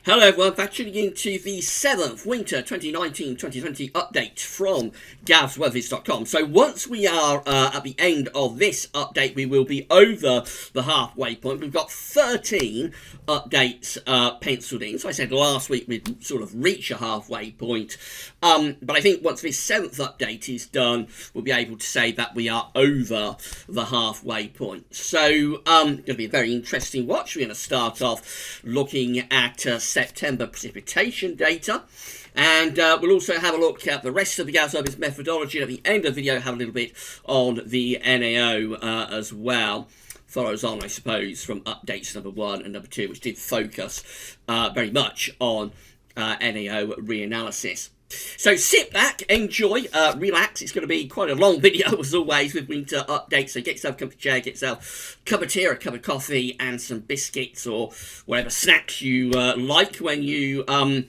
Hello everyone, back tuning into the 7th Winter 2019-2020 update from GWV.com. So once we are at the end of this update, we will be over the halfway point. We've got 13 updates penciled in. So I said last week we'd sort of reach a halfway point. But I think once this 7th update is done, we'll be able to say that we are over the halfway point. So going to be a very interesting watch. We're going to start off looking at September precipitation data, and we'll also have a look at the rest of the GWV's methodology. At the end of the video, have a little bit on the NAO as well. Follows on, I suppose, from updates number 1 and number 2, which did focus very much on NAO reanalysis. So sit back, enjoy, relax. It's going to be quite a long video as always with winter updates. So get yourself a comfy chair, get yourself a cup of tea or a cup of coffee and some biscuits or whatever snacks you like when you are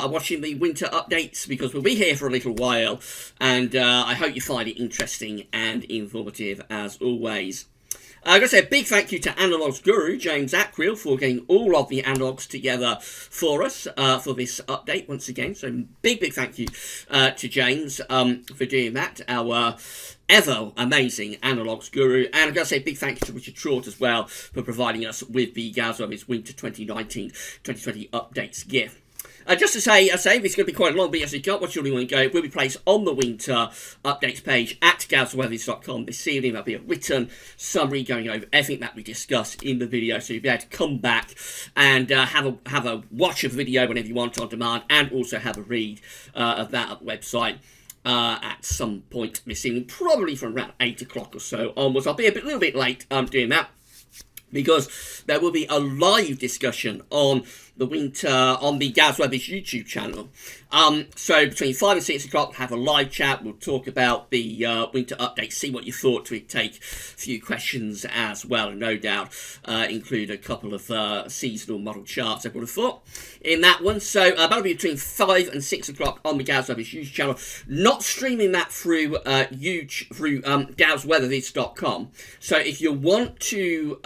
watching the winter updates, because we'll be here for a little while, and I hope you find it interesting and informative as always. I've got to say a big thank you to Analogs Guru, James Ackrill, for getting all of the analogs together for us for this update once again. So big thank you to James for doing that, our ever amazing Analogs Guru. And I've got to say a big thank you to Richard Trott as well for providing us with the GWV's Winter 2019-2020 updates gift. Just to say, this is going to be quite a long video, so you can't watch all you want to go. It will be placed on the winter updates page at GWV.com this evening. There'll be a written summary going over everything that we discussed in the video, so you'll be able to come back and have a watch of the video whenever you want on demand, and also have a read of that at the website at some point this evening, probably from around 8 o'clock or so onwards. I'll be a little bit late doing that, because there will be a live discussion on the winter on the GWV's YouTube channel. So between 5 and 6 o'clock, we'll have a live chat. We'll talk about the winter update, see what you thought, to take a few questions as well, and no doubt include a couple of seasonal model charts, I would have thought, in that one. So that'll be between 5 and 6 o'clock on the GWV's YouTube channel. Not streaming that through GWVvids.com. So if you want to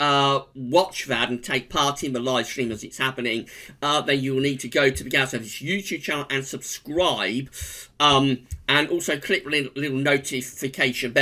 watch that and take part in the live stream as it's happening, then you will need to go to the GWV's YouTube channel and subscribe, and also click the little notification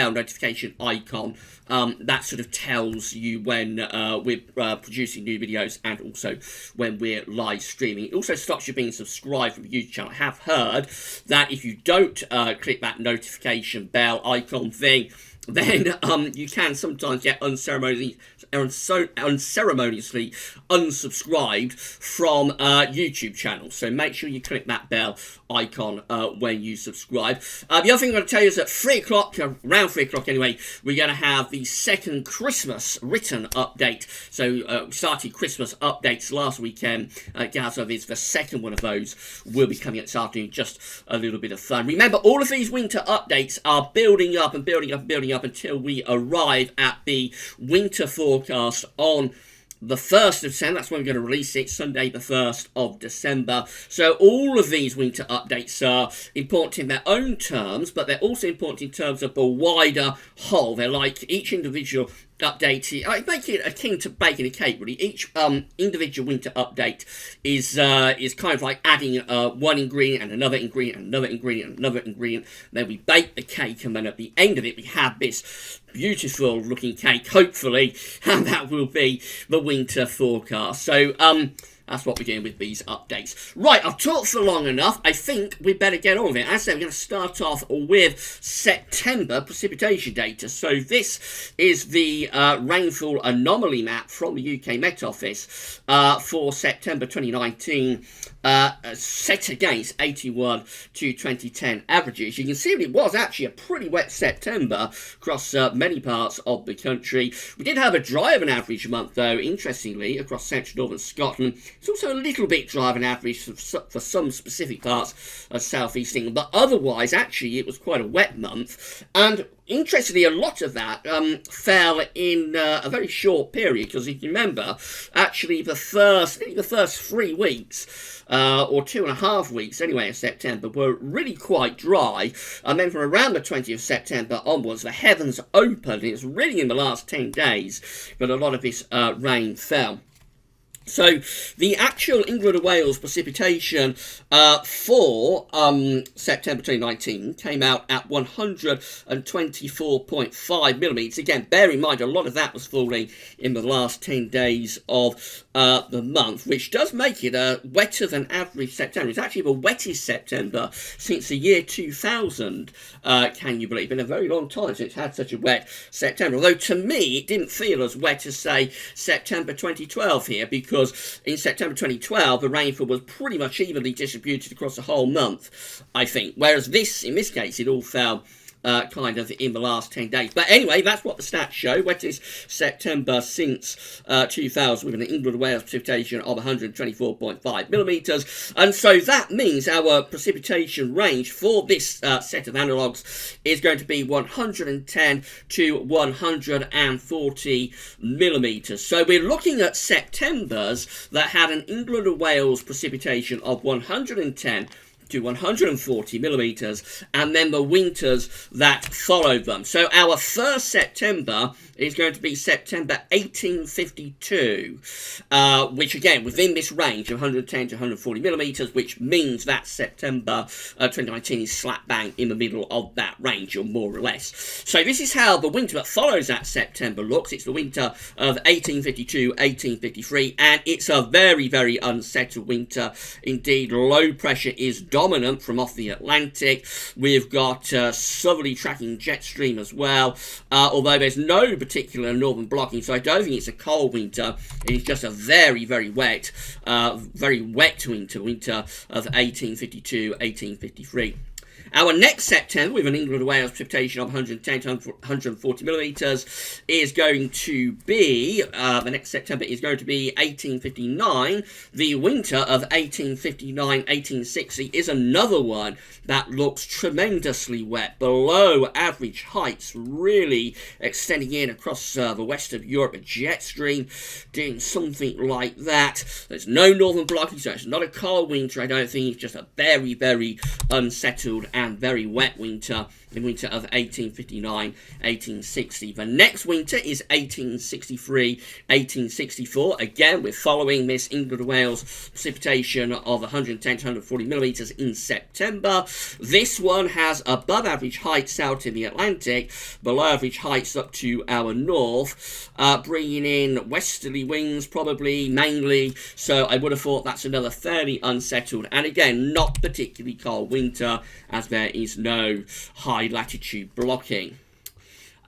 icon that sort of tells you when we're producing new videos, and also when we're live streaming. It also stops you being subscribed from the YouTube channel. I have heard that if you don't click that notification bell icon thing, then you can sometimes get unceremoniously unsubscribed from YouTube channels. So make sure you click that bell icon when you subscribe. The other thing I'm going to tell you is at 3 o'clock, around 3 o'clock anyway, we're going to have the second Christmas written update. So we started Christmas updates last weekend. GWV, the second one of those will be coming out this afternoon. Just a little bit of fun. Remember, all of these winter updates are building up and building up and building up until we arrive at the winter forecast on the 1st of December. That's when we're going to release it, Sunday the 1st of December. So all of these winter updates are important in their own terms, but they're also important in terms of the wider whole. They're like each individual update. I make it akin to baking a cake, really. Each individual winter update is kind of like adding one ingredient and another ingredient and another ingredient and another ingredient. Then we bake the cake, and then at the end of it we have this beautiful looking cake, hopefully, and that will be the winter forecast. So that's what we're doing with these updates. Right, I've talked for long enough. I think we better get on with it. As I said, we're going to start off with September precipitation data. So this is the rainfall anomaly map from the UK Met Office for September 2019, set against 81 to 2010 averages. You can see it was actually a pretty wet September across many parts of the country. We did have a drier than average month, though, interestingly, across central northern Scotland. It's also a little bit drier than average for some specific parts of southeast England, but otherwise, actually, it was quite a wet month. And interestingly, a lot of that fell in a very short period, because if you remember, actually the first 3 weeks, or 2.5 weeks anyway, of September were really quite dry, and then from around the 20th of September onwards, the heavens opened. It was really in the last 10 days that a lot of this rain fell. So the actual England and Wales precipitation for September 2019 came out at 124.5 millimetres. Again, bear in mind a lot of that was falling in the last 10 days of the month, which does make it a wetter than average September. It's actually the wettest September since the year 2000, can you believe? It's been a very long time since it's had such a wet September. Although to me, it didn't feel as wet as, say, September 2012 here, because in September 2012, the rainfall was pretty much evenly distributed across the whole month, I think. Whereas in this case, it all fell kind of in the last 10 days. But anyway, that's what the stats show. Wettest September since 2000, with an England and Wales precipitation of 124.5 millimetres. And so that means our precipitation range for this set of analogues is going to be 110 to 140 millimetres. So we're looking at Septembers that had an England and Wales precipitation of 110 to 140 millimetres, and then the winters that followed them. So our first September is going to be September 1852, which again, within this range of 110 to 140 millimetres, which means that September 2019 is slap bang in the middle of that range, or more or less. So this is how the winter that follows that September looks. It's the winter of 1852-1853, and it's a very, very unsettled winter. Indeed, low pressure is dominant from off the Atlantic. We've got southerly tracking jet stream as well, although there's no particular northern blocking, so I don't think it's a cold winter. It's just a very, very wet winter of 1852-1853. Our next September, with an England and Wales precipitation of 110 to 140 millimetres, is going to be, the next September is going to be 1859. The winter of 1859-1860 is another one that looks tremendously wet, below average heights, really extending in across the west of Europe, a jet stream doing something like that. There's no northern blocking, so it's not a cold winter, I don't think. It's just a very, very unsettled and very wet winter, the winter of 1859-1860. The next winter is 1863-1864. Again, we're following this England and Wales precipitation of 110 to 140 millimetres in September. This one has above average heights out in the Atlantic, below average heights up to our north, bringing in westerly winds probably, mainly. So I would have thought that's another fairly unsettled, and again, not particularly cold winter, as there is no high latitude blocking.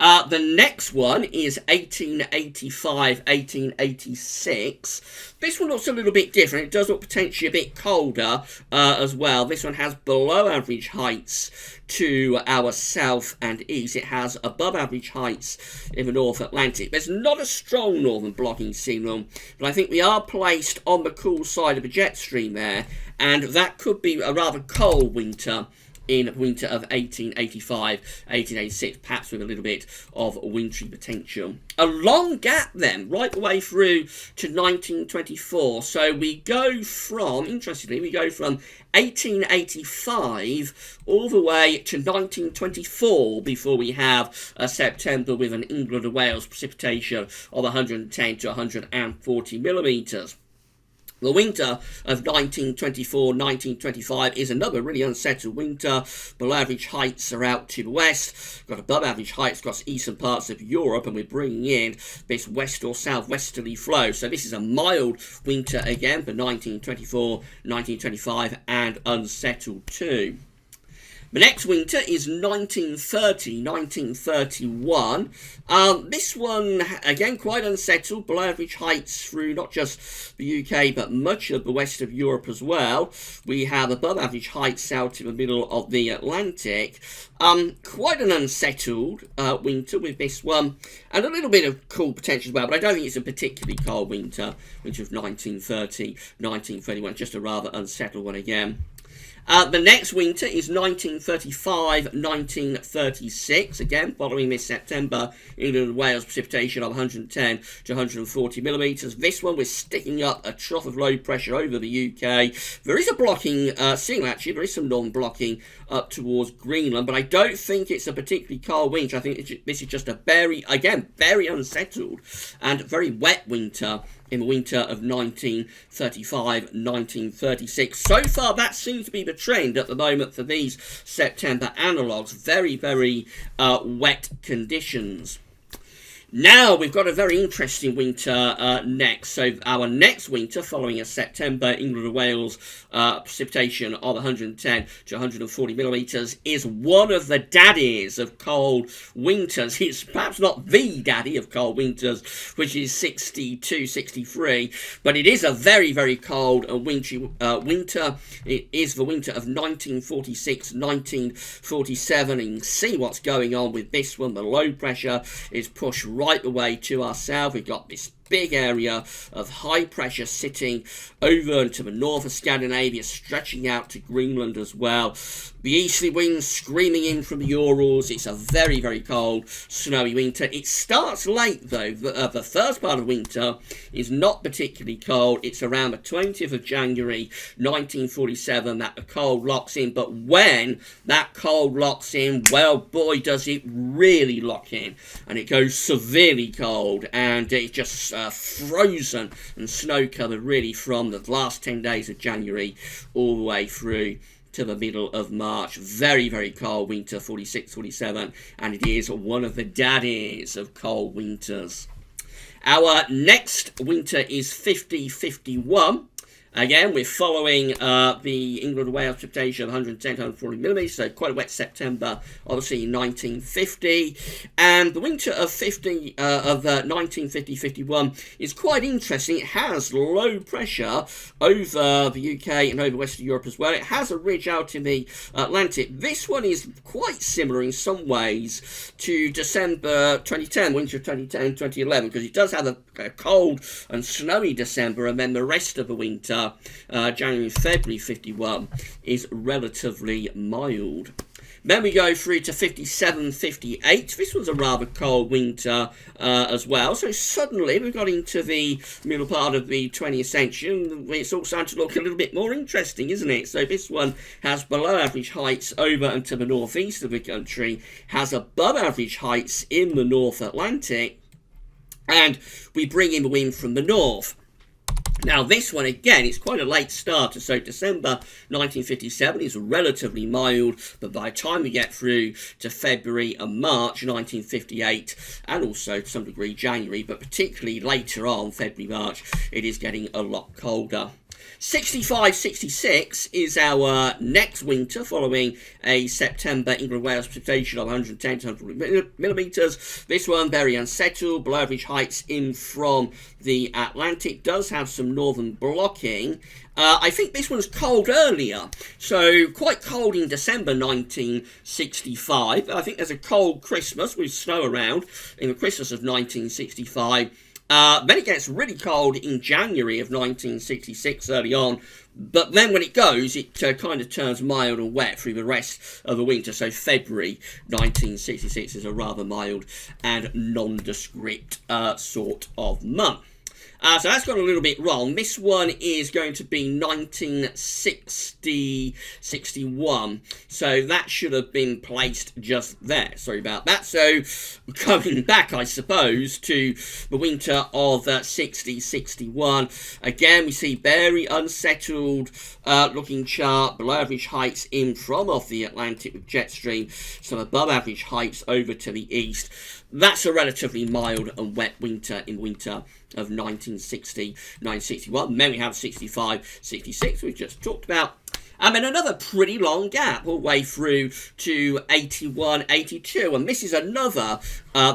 The next one is 1885-1886. This one looks a little bit different. It does look potentially a bit colder as well. This one has below average heights to our south and east. It has above average heights in the North Atlantic. There's not a strong northern blocking signal, but I think we are placed on the cool side of the jet stream there, and that could be a rather cold winter in winter of 1885-1886, perhaps with a little bit of wintry potential. A long gap then, right the way through to 1924. So we go from, interestingly, 1885 all the way to 1924 before we have a September with an England and Wales precipitation of 110 to 140 millimetres. The winter of 1924-1925 is another really unsettled winter. Below average heights are out to the west. Got above average heights across eastern parts of Europe, and we're bringing in this west or southwesterly flow. So this is a mild winter again for 1924-1925, and unsettled too. The next winter is 1930-1931. This one, again, quite unsettled. Below average heights through not just the UK, but much of the west of Europe as well. We have above average heights out in the middle of the Atlantic. Quite an unsettled winter with this one. And a little bit of cool potential as well, but I don't think it's a particularly cold winter, which was 1930-1931. Just a rather unsettled one again. The next winter is 1935-1936, again following this September, England and Wales precipitation of 110 to 140 millimetres. This one we're sticking up a trough of low pressure over the UK. There is a blocking signal actually, there is some non-blocking up towards Greenland, but I don't think it's a particularly cold winter. I think this is just a very unsettled and very wet winter in the winter of 1935-1936. So far, that seems to be the trend at the moment for these September analogues. Very, very wet conditions. Now we've got a very interesting winter next. So our next winter, following a September England and Wales precipitation of 110 to 140 millimetres, is one of the daddies of cold winters. It's perhaps not the daddy of cold winters, which is 62, 63, but it is a very, very cold and wintry winter. It is the winter of 1946, 1947, and you can see what's going on with this one. The low pressure is pushed right the way to our south. We've got this big area of high pressure sitting over into the north of Scandinavia, stretching out to Greenland as well. The easterly winds screaming in from the Urals. It's a very, very cold, snowy winter. It starts late, though. The first part of winter is not particularly cold. It's around the 20th of January, 1947, that the cold locks in. But when that cold locks in, well, boy, does it really lock in. And it goes severely cold, and it's just frozen and snow-covered, really, from the last 10 days of January all the way through to the middle of March. Very, very cold winter, 46, 47, and it is one of the daddies of cold winters. Our next winter is 50-51. Again, we're following the England and Wales precipitation of 110 to 140 millimetres, so quite a wet September, obviously in 1950. And the winter of 1950-51 is quite interesting. It has low pressure over the UK and over Western Europe as well. It has a ridge out in the Atlantic. This one is quite similar in some ways to December 2010, winter of 2010-2011, because it does have a cold and snowy December, and then the rest of the winter, January, February 51, is relatively mild. Then we go through to 57-58. This was a rather cold winter as well. So suddenly we got into the middle part of the 20th century, and it's all starting to look a little bit more interesting, isn't it? So this one has below average heights over and to the northeast of the country, has above average heights in the North Atlantic, and we bring in the wind from the north. Now this one, again, it's quite a late starter, so December 1957 is relatively mild, but by the time we get through to February and March 1958, and also to some degree January, but particularly later on, February, March, it is getting a lot colder. 65-66 is our next winter, following a September England Wales precipitation of 110 to 140 millimetres. This one very unsettled, below average heights in from the Atlantic, does have some northern blocking. I think this one's cold earlier, so quite cold in December 1965. I think there's a cold Christmas with snow around in the Christmas of 1965. Then it gets really cold in January of 1966 early on, but then when it goes, it kind of turns mild and wet through the rest of the winter. So February 1966 is a rather mild and nondescript sort of month. So that's gone a little bit wrong. This one is going to be 1960-61. So that should have been placed just there. Sorry about that. So coming back, I suppose, to the winter of 60-61. Again, we see very unsettled looking chart. Below average heights in from off the Atlantic with jet stream. Some above average heights over to the east. That's a relatively mild and wet winter in winter of 1960-1961. Then we have 65-66, we've just talked about. And then another pretty long gap all the way through to 81-82. And this is another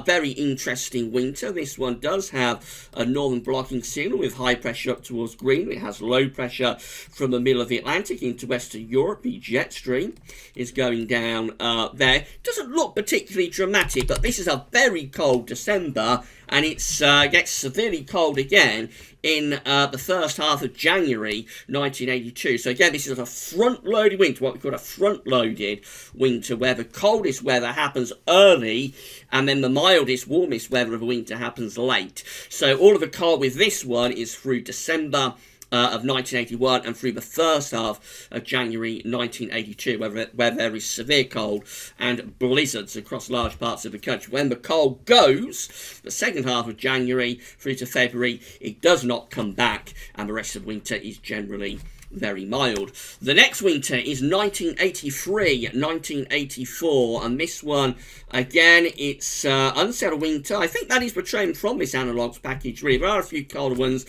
very interesting winter. This one does have a northern blocking signal with high pressure up towards Greenland. It has low pressure from the middle of the Atlantic into Western Europe. The jet stream is going down there. It doesn't look particularly dramatic, but this is a very cold December, and it gets severely cold again in the first half of January 1982. So again, this is a front-loaded winter, what we call a front-loaded winter, where the coldest weather happens early, and then the mildest, warmest weather of the winter happens late. So all of the cold with this one is through December of 1981 and through the first half of January 1982, where there is severe cold and blizzards across large parts of the country. When the cold goes, the second half of January through to February, it does not come back, and the rest of winter is generally very mild. The next winter is 1983-1984, and this one, again, it's unsettled winter. I think that is the trend from this analogues package, really. There are a few colder ones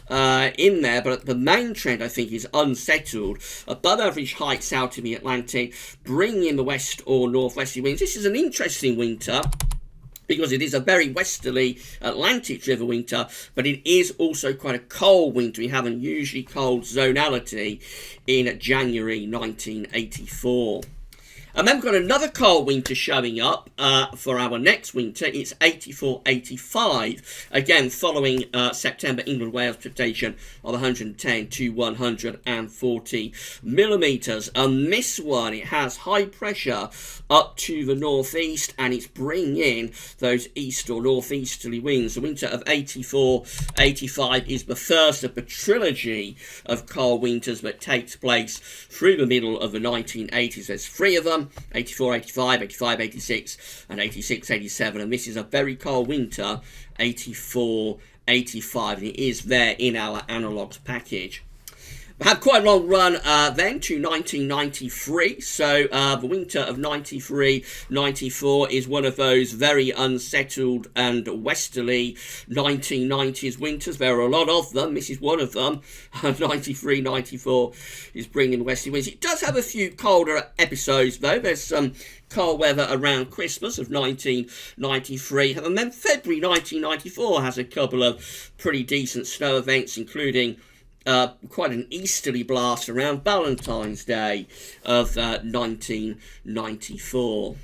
in there, but the main trend, I think, is unsettled. Above average heights out in the Atlantic, bringing in the west or northwesterly winds. This is an interesting winter, because it is a very westerly Atlantic-driven winter, but it is also quite a cold winter. We have unusually cold zonality in January 1984. And then we've got another cold winter showing up for our next winter. It's 84-85. Again, following September England-Wales precipitation of 110 to 140 millimetres. And this one, it has high pressure up to the northeast, and it's bringing in those east or northeasterly winds. The winter of 84-85 is the first of the trilogy of cold winters that takes place through the middle of the 1980s. There's three of them. 84-85, 85-86, and 86-87, and this is a very cold winter, 84-85, and it is there in our analogues package. We had quite a long run then to 1993, so the winter of 93-94 is one of those very unsettled and westerly 1990s winters. There are a lot of them. This is one of them. 93-94 is bringing westerly winds. It does have a few colder episodes, though. There's some cold weather around Christmas of 1993, and then February 1994 has a couple of pretty decent snow events, including quite an easterly blast around Valentine's Day of 1994.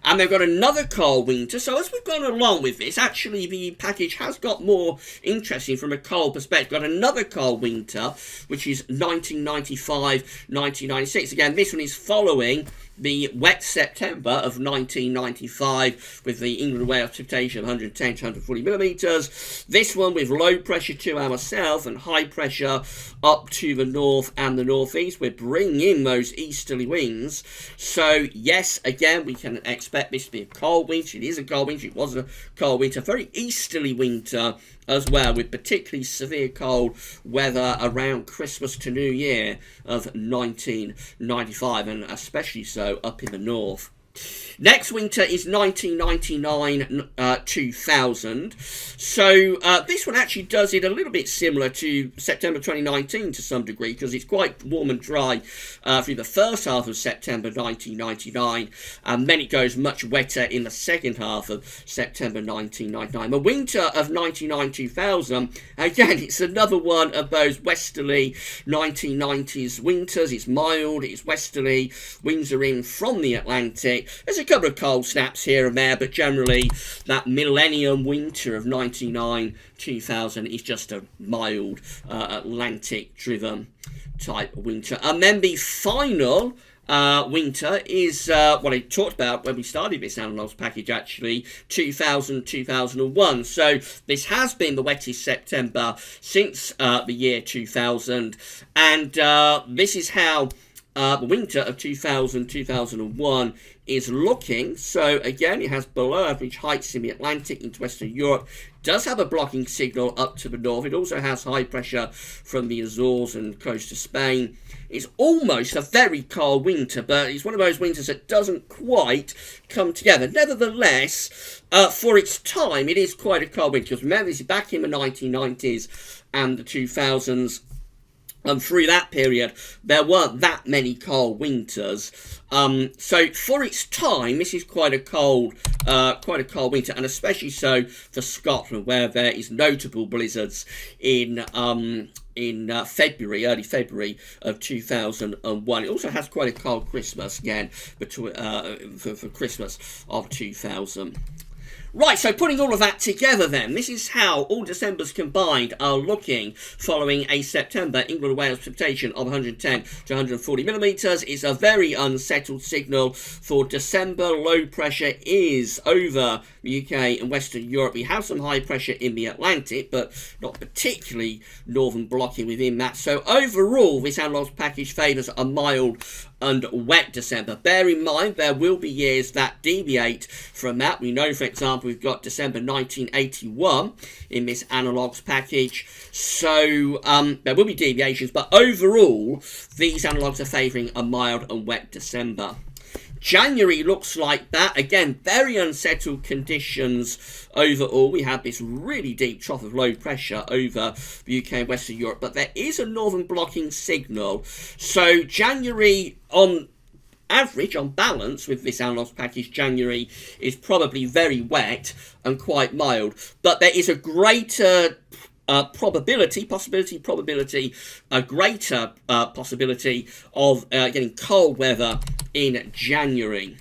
And they've got another cold winter. So as we've gone along with this, actually the package has got more interesting from a cold perspective. Got another cold winter, which is 1995-1996. Again, this one is following the wet September of 1995 with the England-Wales precipitation of 110 to 140 millimetres. This one with low pressure to our south and high pressure up to the north and the northeast. We're bringing in those easterly winds. So yes, again, we can expect this to be a cold winter. It is a cold winter. It was a cold winter. Very easterly winter as well, with particularly severe cold weather around Christmas to New Year of 1995, and especially so up in the north. Next winter is 1999-2000. So this one actually does it a little bit similar to September 2019 to some degree, because it's quite warm and dry through the first half of September 1999, and then it goes much wetter in the second half of September 1999. The winter of 1999-2000, again, it's another one of those westerly 1990s winters. It's mild, it's westerly, winds are in from the Atlantic. There's a couple of cold snaps here and there, but generally that millennium winter of 99-2000 is just a mild Atlantic-driven type winter. And then the final winter is what I talked about when we started this analogues package, actually, 2000-2001. So this has been the wettest September since the year 2000, and this is how the winter of 2000-2001 is looking. So again, it has below average heights in the Atlantic into Western Europe. Does have a blocking signal up to the north. It also has high pressure from the Azores and close to Spain. It's almost a very cold winter, but it's one of those winters that doesn't quite come together. Nevertheless, for its time, it is quite a cold winter. Because remember, this is back in the 1990s and the 2000s. And through that period, there weren't that many cold winters. So for its time, this is quite a cold winter, and especially so for Scotland, where there is notable blizzards in February, early February of 2001. It also has quite a cold Christmas again for Christmas of 2000. Right, so putting all of that together then, this is how all Decembers combined are looking following a September England-Wales precipitation of 110 to 140 millimetres. It's a very unsettled signal for December. Low pressure is over the UK and Western Europe. We have some high pressure in the Atlantic, but not particularly northern blocking within that. So overall, this analogues package favours a mild and wet December. Bear in mind, there will be years that deviate from that. We know, for example, we've got December 1981 in this analogues package. So there will be deviations, but overall, these analogues are favouring a mild and wet December. January looks like that. Again, very unsettled conditions overall. We have this really deep trough of low pressure over the UK and Western Europe, but there is a northern blocking signal. So January, on average, on balance with this analogues package, January is probably very wet and quite mild, but there is a greater possibility of getting cold weather in January.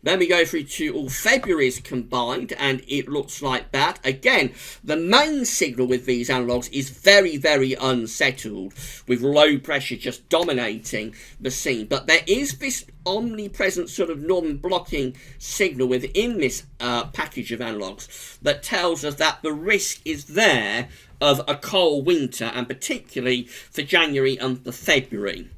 Then we go through to all February's combined, and it looks like that. Again, the main signal with these analogues is very, very unsettled, with low pressure just dominating the scene. But there is this omnipresent sort of northern blocking signal within this package of analogues that tells us that the risk is there of a cold winter, and particularly for January and for February.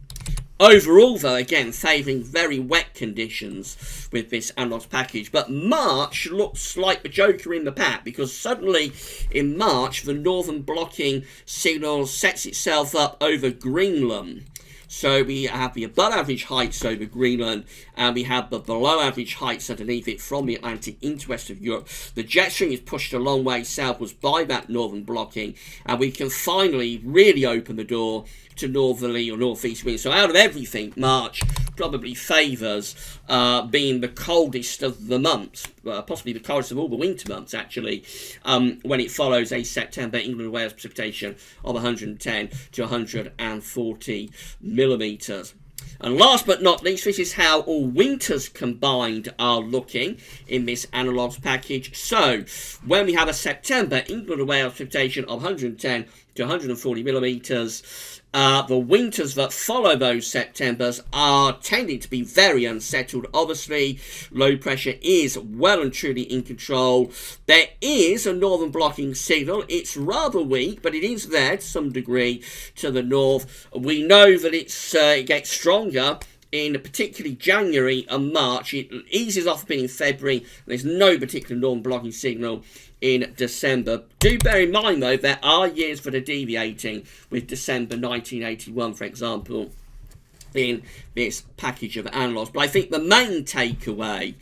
Overall, though, again, favouring very wet conditions with this analogues package. But March looks like the joker in the pack, because suddenly in March, the northern blocking signal sets itself up over Greenland. So we have the above average heights over Greenland, and we have the below average heights underneath it from the Atlantic into Western Europe. The jet stream is pushed a long way southwards by that northern blocking, and we can finally really open the door to northerly or northeast winds. So out of everything, March probably favours being the coldest of the months, possibly the coldest of all the winter months, actually, when it follows a September England and Wales precipitation of 110 to 140 millimetres. And last but not least, this is how all winters combined are looking in this analogues package. So when we have a September England and Wales precipitation of 110 to 140 millimetres, the winters that follow those Septembers are tending to be very unsettled. Obviously, low pressure is well and truly in control. There is a northern blocking signal. It's rather weak, but it is there to some degree to the north. We know that it gets stronger in particularly January and March. It eases off a bit in February. There's no particular northern blocking signal in December. Do bear in mind, though, there are years that are deviating, with December 1981, for example, in this package of analogues. But I think the main takeaway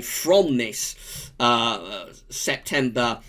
from this September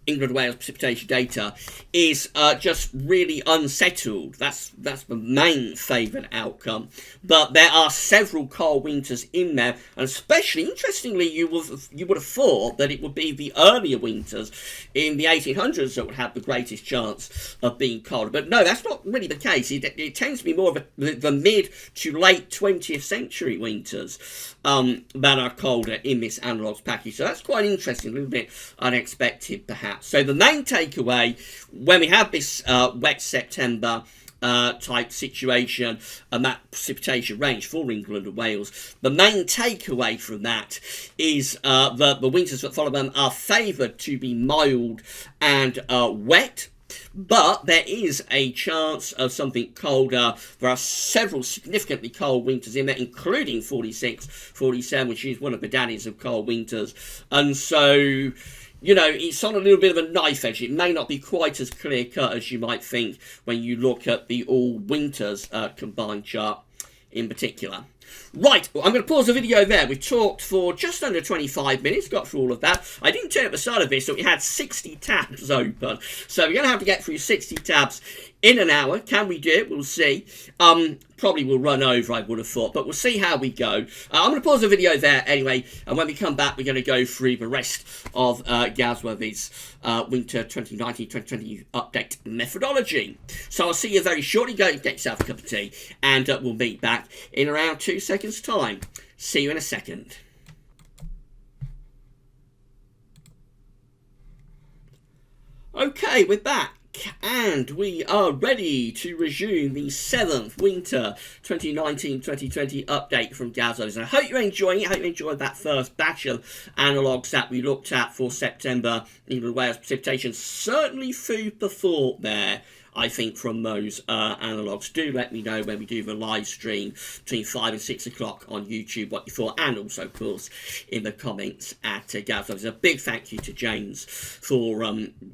England Wales precipitation data is just really unsettled. That's the main favoured outcome. But there are several cold winters in there, and especially interestingly, you would have thought that it would be the earlier winters in the 1800s that would have the greatest chance of being colder. But no, that's not really the case. It tends to be more of the mid to late 20th century winters that are colder in this analogues package. So that's quite interesting, a little bit unexpected perhaps. So the main takeaway, when we have this wet September type situation and that precipitation range for England and Wales, the main takeaway from that is that the winters that follow them are favoured to be mild and wet. But there is a chance of something colder. There are several significantly cold winters in there, including 46, 47, which is one of the daddies of cold winters. And so, you know, it's on a little bit of a knife edge. It may not be quite as clear-cut as you might think when you look at the all winters combined chart in particular. Right, well, I'm going to pause the video there. We've talked for just under 25 minutes, got through all of that. I didn't turn up the start of this, so we had 60 tabs open. So we're going to have to get through 60 tabs in an hour. Can we do it? We'll see. Probably will run over, I would have thought, but we'll see how we go. I'm going to pause the video there anyway, and when we come back, we're going to go through the rest of GWV's Winter 2019-2020 update methodology. So I'll see you very shortly. Go get yourself a cup of tea, and we'll meet back in around 2 seconds' time. See you in a second. Okay, we're back. and we are ready to resume the 7th Winter 2019-2020 update from GWV. I hope you're enjoying it. I hope you enjoyed that first batch of analogues that we looked at for September, England Wales precipitation. Certainly food for thought there, I think, from those analogues. Do let me know when we do the live stream between 5 and 6 o'clock on YouTube what you thought, and also, of course, in the comments at GWV. There's a big thank you to James for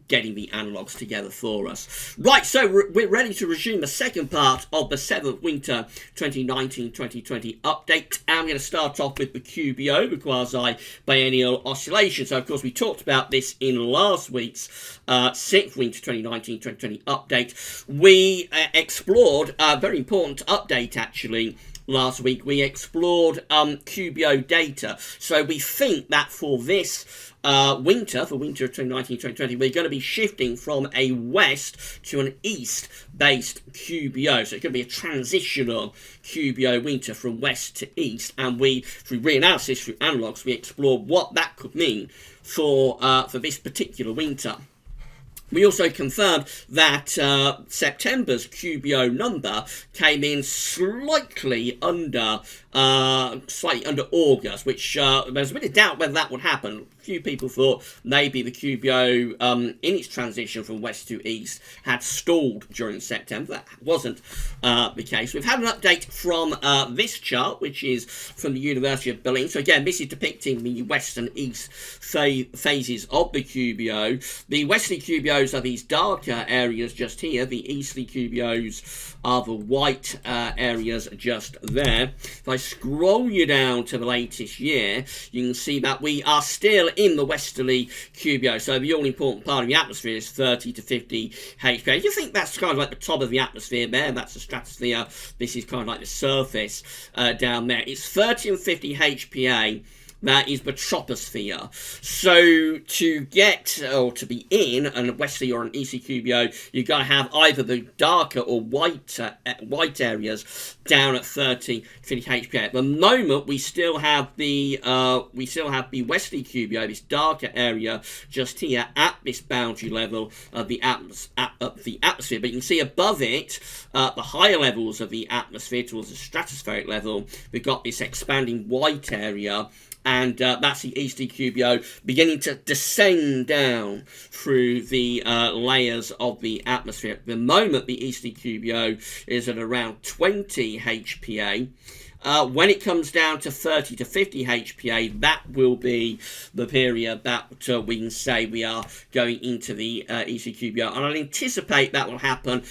getting the analogues together for us. Right, so we're ready to resume the second part of the 7th Winter 2019-2020 update. And I'm going to start off with the QBO, the quasi-biennial oscillation. So, of course, we talked about this in last week's 6th Winter 2019-2020 update. We explored a very important update, actually. Last week we explored QBO data. So we think that for this winter of 2019-2020, we're going to be shifting from a west to an east-based QBO. So it's going to be a transitional QBO winter from west to east. And we, through reanalysis, through analogues, we explored what that could mean for this particular winter. We also confirmed that September's QBO number came in slightly under August, which there's a bit of doubt whether that would happen. A few people thought maybe the QBO in its transition from west to east had stalled during September. That wasn't the case. We've had an update from this chart, which is from the University of Berlin. So again, this is depicting the west and east phases of the QBO. The westerly QBOs are these darker areas just here. The easterly QBOs are the white areas just there. If I scroll you down to the latest year, you can see that we are still in the westerly QBO. So the all-important part of the atmosphere is 30 to 50 HPA. You think that's kind of like the top of the atmosphere there. That's the stratosphere. This is kind of like the surface down there. It's 30 and 50 HPA. That is the troposphere. So to get, or to be in a westerly or an easterly QBO, you've got to have either the darker or white areas down at 30, 50 HPA. At the moment, we still have the westerly QBO, this darker area just here at this boundary level of the atmosphere. But you can see above it, the higher levels of the atmosphere towards the stratospheric level, we've got this expanding white area. And that's the easterly QBO beginning to descend down through the layers of the atmosphere. At the moment, the easterly QBO is at around 20 HPA. When it comes down to 30 to 50 HPA, that will be the period that we can say we are going into the easterly QBO. And I anticipate that will happen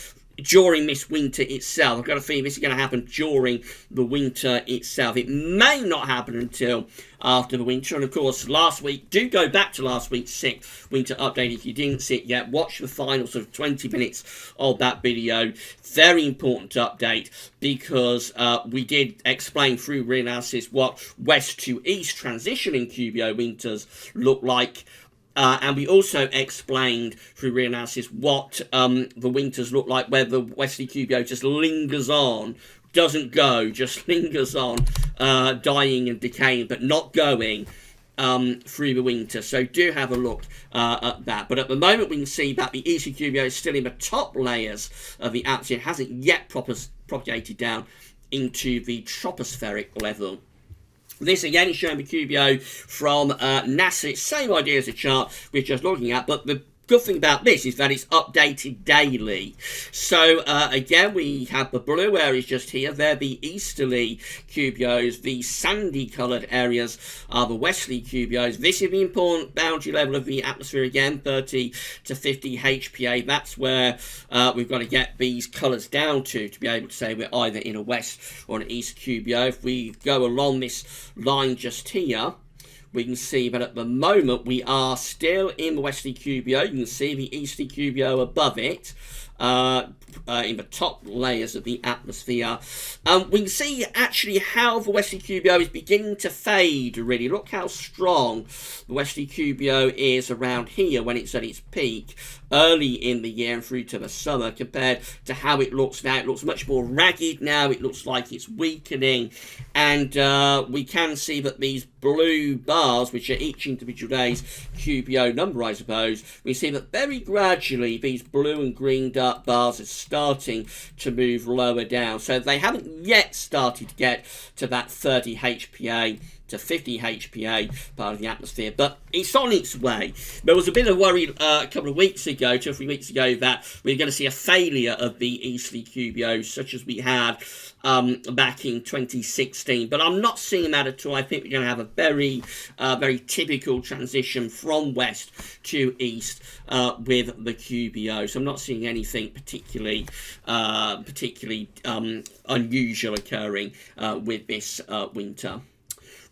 during this winter itself. I've got a feeling this is going to happen during the winter itself. It may not happen until after the winter. And of course, last week, do go back to last week's 6th winter update if you didn't see it yet. Watch the final sort of 20 minutes of that video. Very important update because we did explain through reanalysis what west to east transitioning QBO winters look like. And we also explained through reanalysis what the winters look like, where the westerly QBO just lingers on, doesn't go, just lingers on, dying and decaying, but not going through the winter. So do have a look at that. But at the moment, we can see that the easterly QBO is still in the top layers of the atmosphere. It hasn't yet propagated down into the tropospheric level. This again is showing the QBO from NASA. It's the same idea as the chart we're just looking at, but the good thing about this is that it's updated daily. So again, we have the blue areas just here. They're the easterly QBOs. The sandy coloured areas are the westerly QBOs. This is the important boundary level of the atmosphere again, 30 to 50 HPA. That's where we've got to get these colours down to be able to say we're either in a west or an east QBO. If we go along this line just here, we can see that at the moment we are still in the westerly QBO. You can see the easterly QBO above it. in the top layers of the atmosphere. We can see actually how the westerly QBO is beginning to fade, really. Look how strong the westerly QBO is around here when it's at its peak early in the year and through to the summer, compared to how it looks now. It looks much more ragged now. It looks like it's weakening, and we can see that these blue bars, which are each individual day's QBO number, I suppose, we see that very gradually these blue and green dark bars are starting to move lower down. So they haven't yet started to get to that 30 HPA to 50 HPA part of the atmosphere, but it's on its way. There was a bit of worry a couple of weeks ago, 2 or 3 weeks ago, that we were going to see a failure of the easterly QBO, such as we had back in 2016, but I'm not seeing that at all. I think we're going to have a very, very typical transition from west to east with the QBO. So I'm not seeing anything particularly unusual occurring with this winter.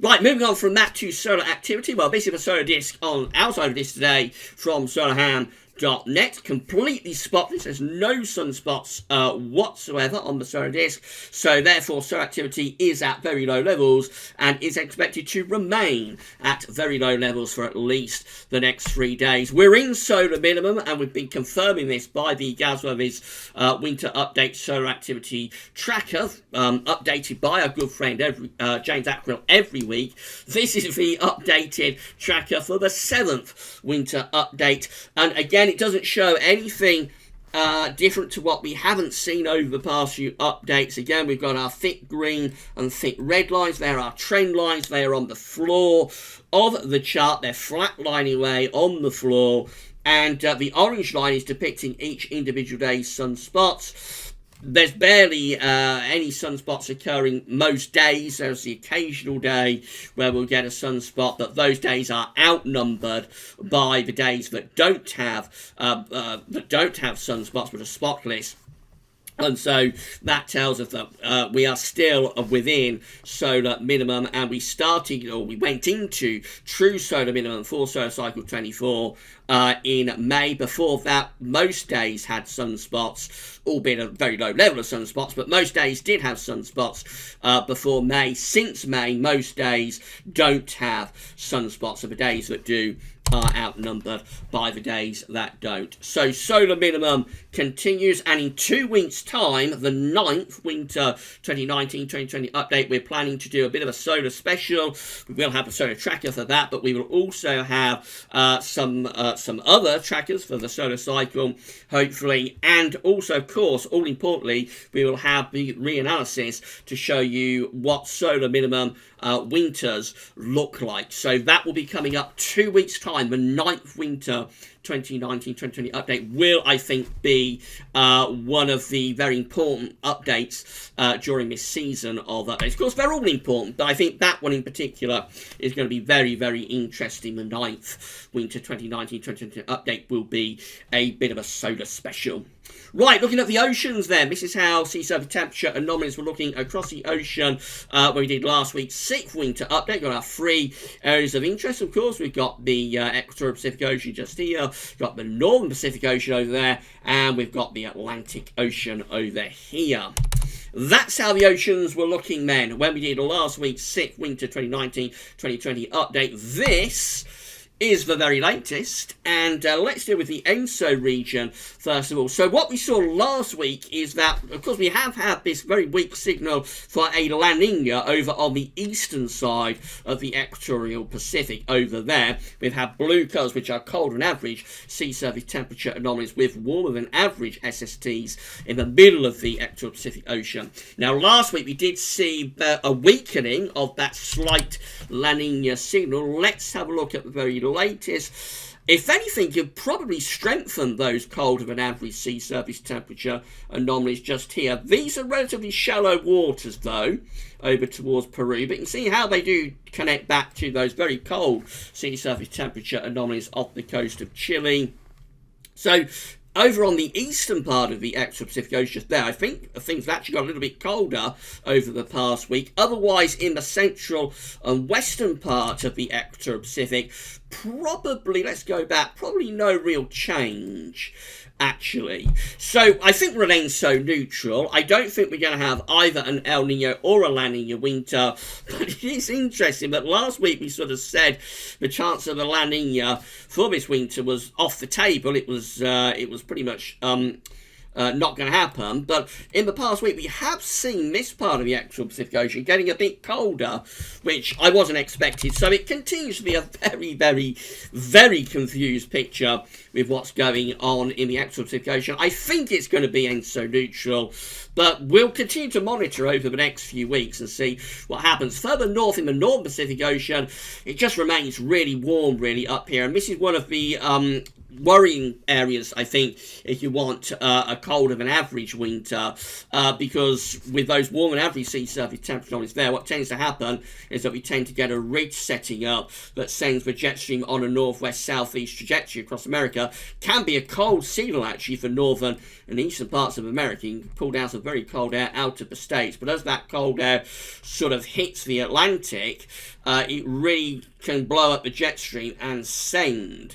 Right, moving on from that to solar activity. Well, basically the solar disk on our side of this today from solarham.net, completely spotless. There's no sunspots whatsoever on the solar disk, so therefore solar activity is at very low levels and is expected to remain at very low levels for at least the next 3 days. We're in solar minimum, and we've been confirming this by the GWV's winter update solar activity tracker, updated by our good friend James Ackrill every week. This is the updated tracker for the 7th winter update, and again, it doesn't show anything different to what we haven't seen over the past few updates. Again, we've got our thick green and thick red lines. They're our trend lines. They are on the floor of the chart. They're flatlining away on the floor. And the orange line is depicting each individual day's sunspots. There's barely any sunspots occurring most days. There's the occasional day where we'll get a sunspot, but those days are outnumbered by the days that don't have sunspots, but are spotless. And so that tells us that we are still within solar minimum, and we went into true solar minimum for solar cycle 24 in May. Before that, most days had sunspots, albeit a very low level of sunspots, but most days did have sunspots before May. Since May, most days don't have sunspots, so the days that do are outnumbered by the days that don't. So solar minimum continues, and in 2 weeks' time, the 9th winter 2019-2020 update, we're planning to do a bit of a solar special. We will have a solar tracker for that, but we will also have some other trackers for the solar cycle, hopefully, and also, of course, all importantly, we will have the reanalysis to show you what solar minimum winters look like. So that will be coming up 2 weeks' time. The 9th winter 2019-2020 update will, I think, be one of the very important updates during this season of updates. Of course, they're all important, but I think that one in particular is going to be very, very interesting. The 9th winter 2019-2020 update will be a bit of a solar special. Right, looking at the oceans then, this is how sea surface temperature anomalies were looking across the ocean when we did last week's 6th winter update. Got our 3 areas of interest, of course. We've got the Equatorial Pacific Ocean just here, got the Northern Pacific Ocean over there, and we've got the Atlantic Ocean over here. That's how the oceans were looking then when we did last week's 6th winter 2019-2020 update. This is the very latest, and let's deal with the ENSO region first of all. So what we saw last week is that, of course, we have had this very weak signal for a La Nina over on the eastern side of the equatorial Pacific over there. We've had blue colours, which are colder than average sea surface temperature anomalies with warmer than average SSTs in the middle of the equatorial Pacific Ocean. Now, last week we did see a weakening of that slight La Nina signal. Let's have a look at the very latest. If anything, you've probably strengthened those colder than average sea surface temperature anomalies just here. These are relatively shallow waters, though, over towards Peru, but you can see how they do connect back to those very cold sea surface temperature anomalies off the coast of Chile. So over on the eastern part of the equatorial Pacific Ocean there, I think things have actually got a little bit colder over the past week. Otherwise, in the central and western part of the equatorial Pacific, probably, let's go back, probably no real change. actually. So I think remains so neutral. I don't think we're going to have either an El Nino or a La Nina winter. But it is interesting that last week we sort of said the chance of a La Nina for this winter was off the table. It was pretty much not going to happen. But in the past week, we have seen this part of the actual Pacific Ocean getting a bit colder, which I wasn't expecting. So it continues to be a very, very, very confused picture with what's going on in the actual Pacific Ocean. I think it's going to be ENSO neutral, but we'll continue to monitor over the next few weeks and see what happens. Further north in the Northern Pacific Ocean, it just remains really warm, really, up here. And this is one of the worrying areas, I think, if you want a colder than average winter, because with those warm and average sea surface temperatures there, what tends to happen is that we tend to get a ridge setting up that sends the jet stream on a northwest-southeast trajectory across America. Can be a cold signal, actually, for northern and eastern parts of America. You can pull down some very cold air out of the States, but as that cold air sort of hits the Atlantic, it really can blow up the jet stream and send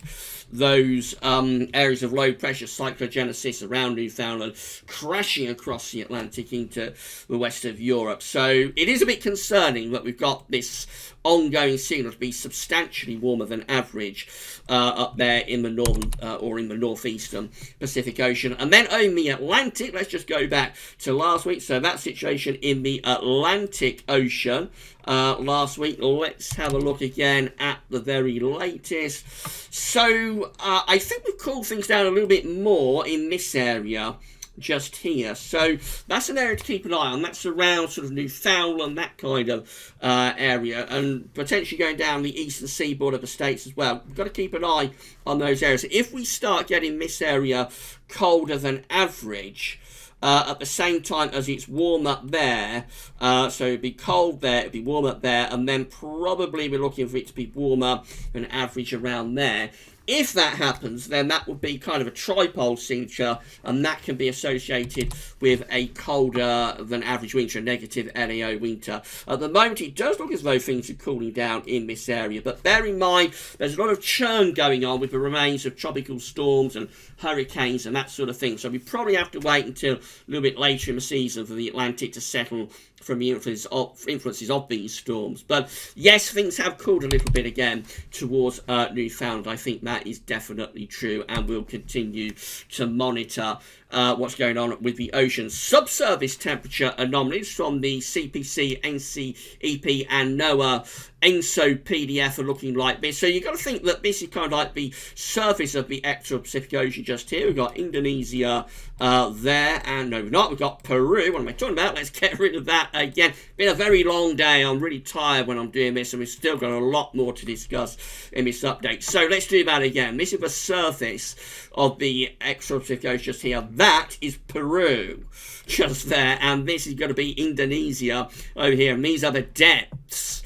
those areas of low pressure cyclogenesis around Newfoundland crashing across the Atlantic into the west of Europe. So it is a bit concerning that we've got this ongoing signal to be substantially warmer than average up there in the northern or in the northeastern Pacific Ocean. And then in the Atlantic, let's just go back to last week. So that situation in the Atlantic Ocean last week. Let's have a look again at the very latest. So I think we've cooled things down a little bit more in this area just here. So that's an area to keep an eye on. That's around sort of Newfoundland, that kind of area, and potentially going down the eastern seaboard of the States as well. We've got to keep an eye on those areas. If we start getting this area colder than average, at the same time as it's warm up there, so it'd be cold there, it'd be warm up there, and then probably we're looking for it to be warmer than average around there. If that happens, then that would be kind of a tripole signature, and that can be associated with a colder than average winter, a negative NAO winter. At the moment, it does look as though things are cooling down in this area, but bear in mind, there's a lot of churn going on with the remains of tropical storms and hurricanes and that sort of thing. So we probably have to wait until a little bit later in the season for the Atlantic to settle from the influences of these storms. But yes, things have cooled a little bit again towards Newfoundland. I think that is definitely true, and we'll continue to monitor what's going on with the ocean. Subsurface temperature anomalies from the CPC, NCEP and NOAA ENSO PDF are looking like this. So you've got to think that this is kind of like the surface of the actual Pacific Ocean just here. We've got Indonesia there, and no, we've not. We've got Peru. What am I talking about? Let's get rid of that again. Been a very long day. I'm really tired when I'm doing this, and we've still got a lot more to discuss in this update. So let's do that again. This is the surface of the actual Pacific Ocean just here. That is Peru just there, and this is going to be Indonesia over here, and these are the depths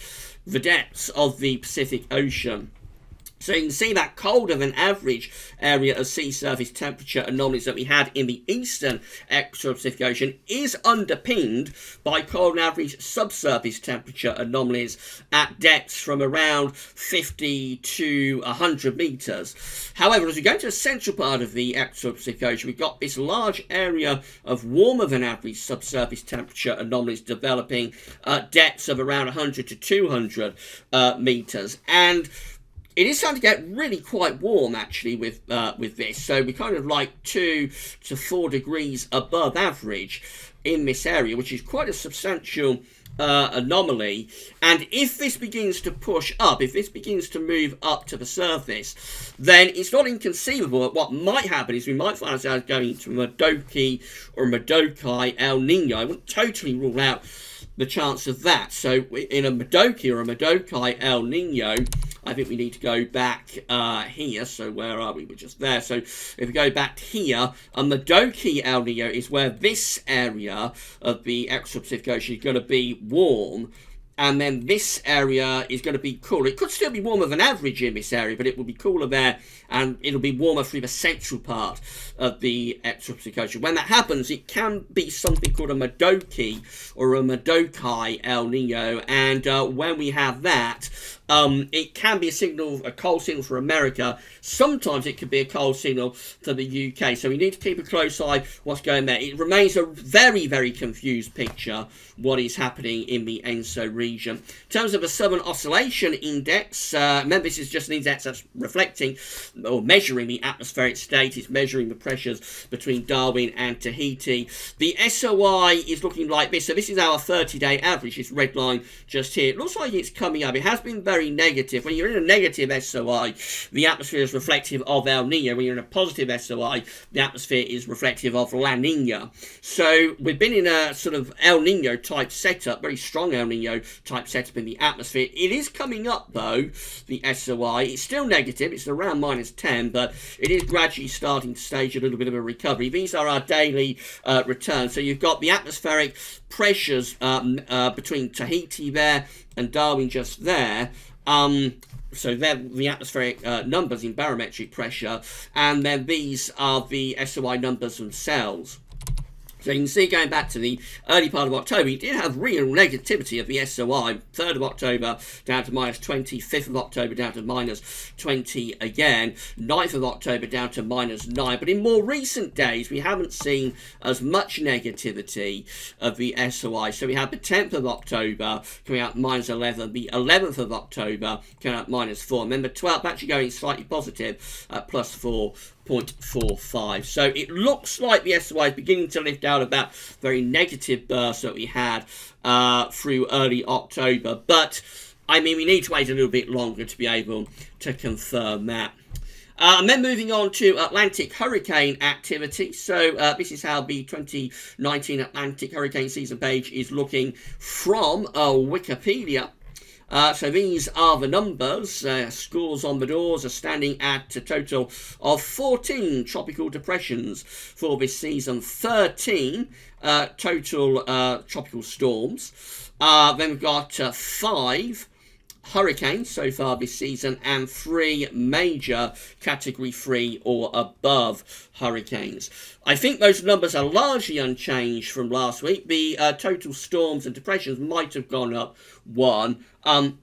of the Pacific Ocean. So you can see that colder than average area of sea surface temperature anomalies that we had in the eastern equatorial Pacific Ocean is underpinned by cold than average subsurface temperature anomalies at depths from around 50 to 100 meters. However, as we go to the central part of the equatorial Pacific Ocean, we've got this large area of warmer than average subsurface temperature anomalies developing at depths of around 100 to 200 meters. And it is starting to get really quite warm, actually, with this. So we're kind of like 2 to 4 degrees above average in this area, which is quite a substantial anomaly. And if this begins to push up, if this begins to move up to the surface, then it's not inconceivable that what might happen is we might find ourselves going into Modoki or Modokai El Nino. I wouldn't totally rule out the chance of that. So in a Modoki or a Modokai El Nino, I think we need to go back here. So where are we? We're just there. So if we go back here, a Modoki El Nino is where this area of the equatorial Pacific Ocean is going to be warm, and then this area is going to be cool. It could still be warmer than average in this area, but it will be cooler there, and it'll be warmer through the central part of the equatorial Pacific Ocean. When that happens, it can be something called a Modoki or a Modokai El Nino, and when we have that, it can be a signal, a cold signal for America. Sometimes it could be a cold signal for the UK. So we need to keep a close eye what's going there. It remains a very, very confused picture what is happening in the ENSO region. In terms of the Southern Oscillation Index, remember this is just an index that's reflecting or measuring the atmospheric state. It's measuring the pressures between Darwin and Tahiti. The SOI is looking like this. So this is our 30-day average, this red line just here. It looks like it's coming up. It has been very negative. When you're in a negative SOI, the atmosphere is reflective of El Nino. When you're in a positive SOI, the atmosphere is reflective of La Nina. So we've been in a sort of El Nino type setup, very strong El Nino type setup in the atmosphere. It is coming up though, the SOI. It's still negative. It's around -10, but it is gradually starting to stage a little bit of a recovery. These are our daily returns. So you've got the atmospheric pressures between Tahiti there and Darwin just there. So they're the atmospheric numbers in barometric pressure, and then these are the SOI numbers themselves. So you can see going back to the early part of October, you did have real negativity of the SOI. 3rd of October down to -20, 5th of October down to -20 again, 9th of October down to -9. But in more recent days, we haven't seen as much negativity of the SOI. So we had the 10th of October coming out -11, the 11th of October coming out -4, and then the 12th actually going slightly positive at +4.45. So it looks like the SOI is beginning to lift out of that very negative burst that we had through early October. But, I mean, we need to wait a little bit longer to be able to confirm that. And then moving on to Atlantic hurricane activity. So this is how the 2019 Atlantic hurricane season page is looking from Wikipedia. So these are the numbers. Scores on the doors are standing at a total of 14 tropical depressions for this season, 13 total tropical storms. Then we've got 5 hurricanes so far this season and 3 major category 3 or above hurricanes. I think those numbers are largely unchanged from last week. The total storms and depressions might have gone up 1,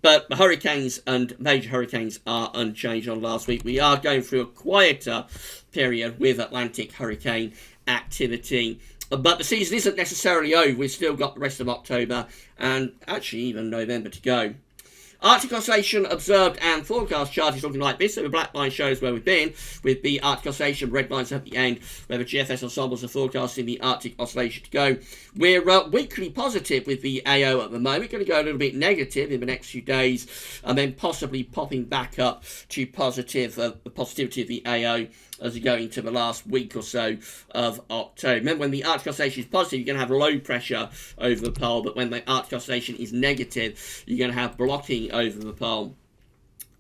but the hurricanes and major hurricanes are unchanged on last week. We are going through a quieter period with Atlantic hurricane activity. But the season isn't necessarily over. We've still got the rest of October and actually even November to go. Arctic oscillation observed and forecast chart is looking like this. So the black line shows where we've been, with the Arctic oscillation, red lines at the end, where the GFS ensembles are forecasting the Arctic oscillation to go. We're weekly positive with the AO at the moment. Going to go a little bit negative in the next few days, and then possibly popping back up to positive, the positivity of the AO as we go into the last week or so of October. Remember, when the Arctic oscillation is positive, you're going to have low pressure over the pole, but when the Arctic oscillation is negative, you're going to have blocking over the pole.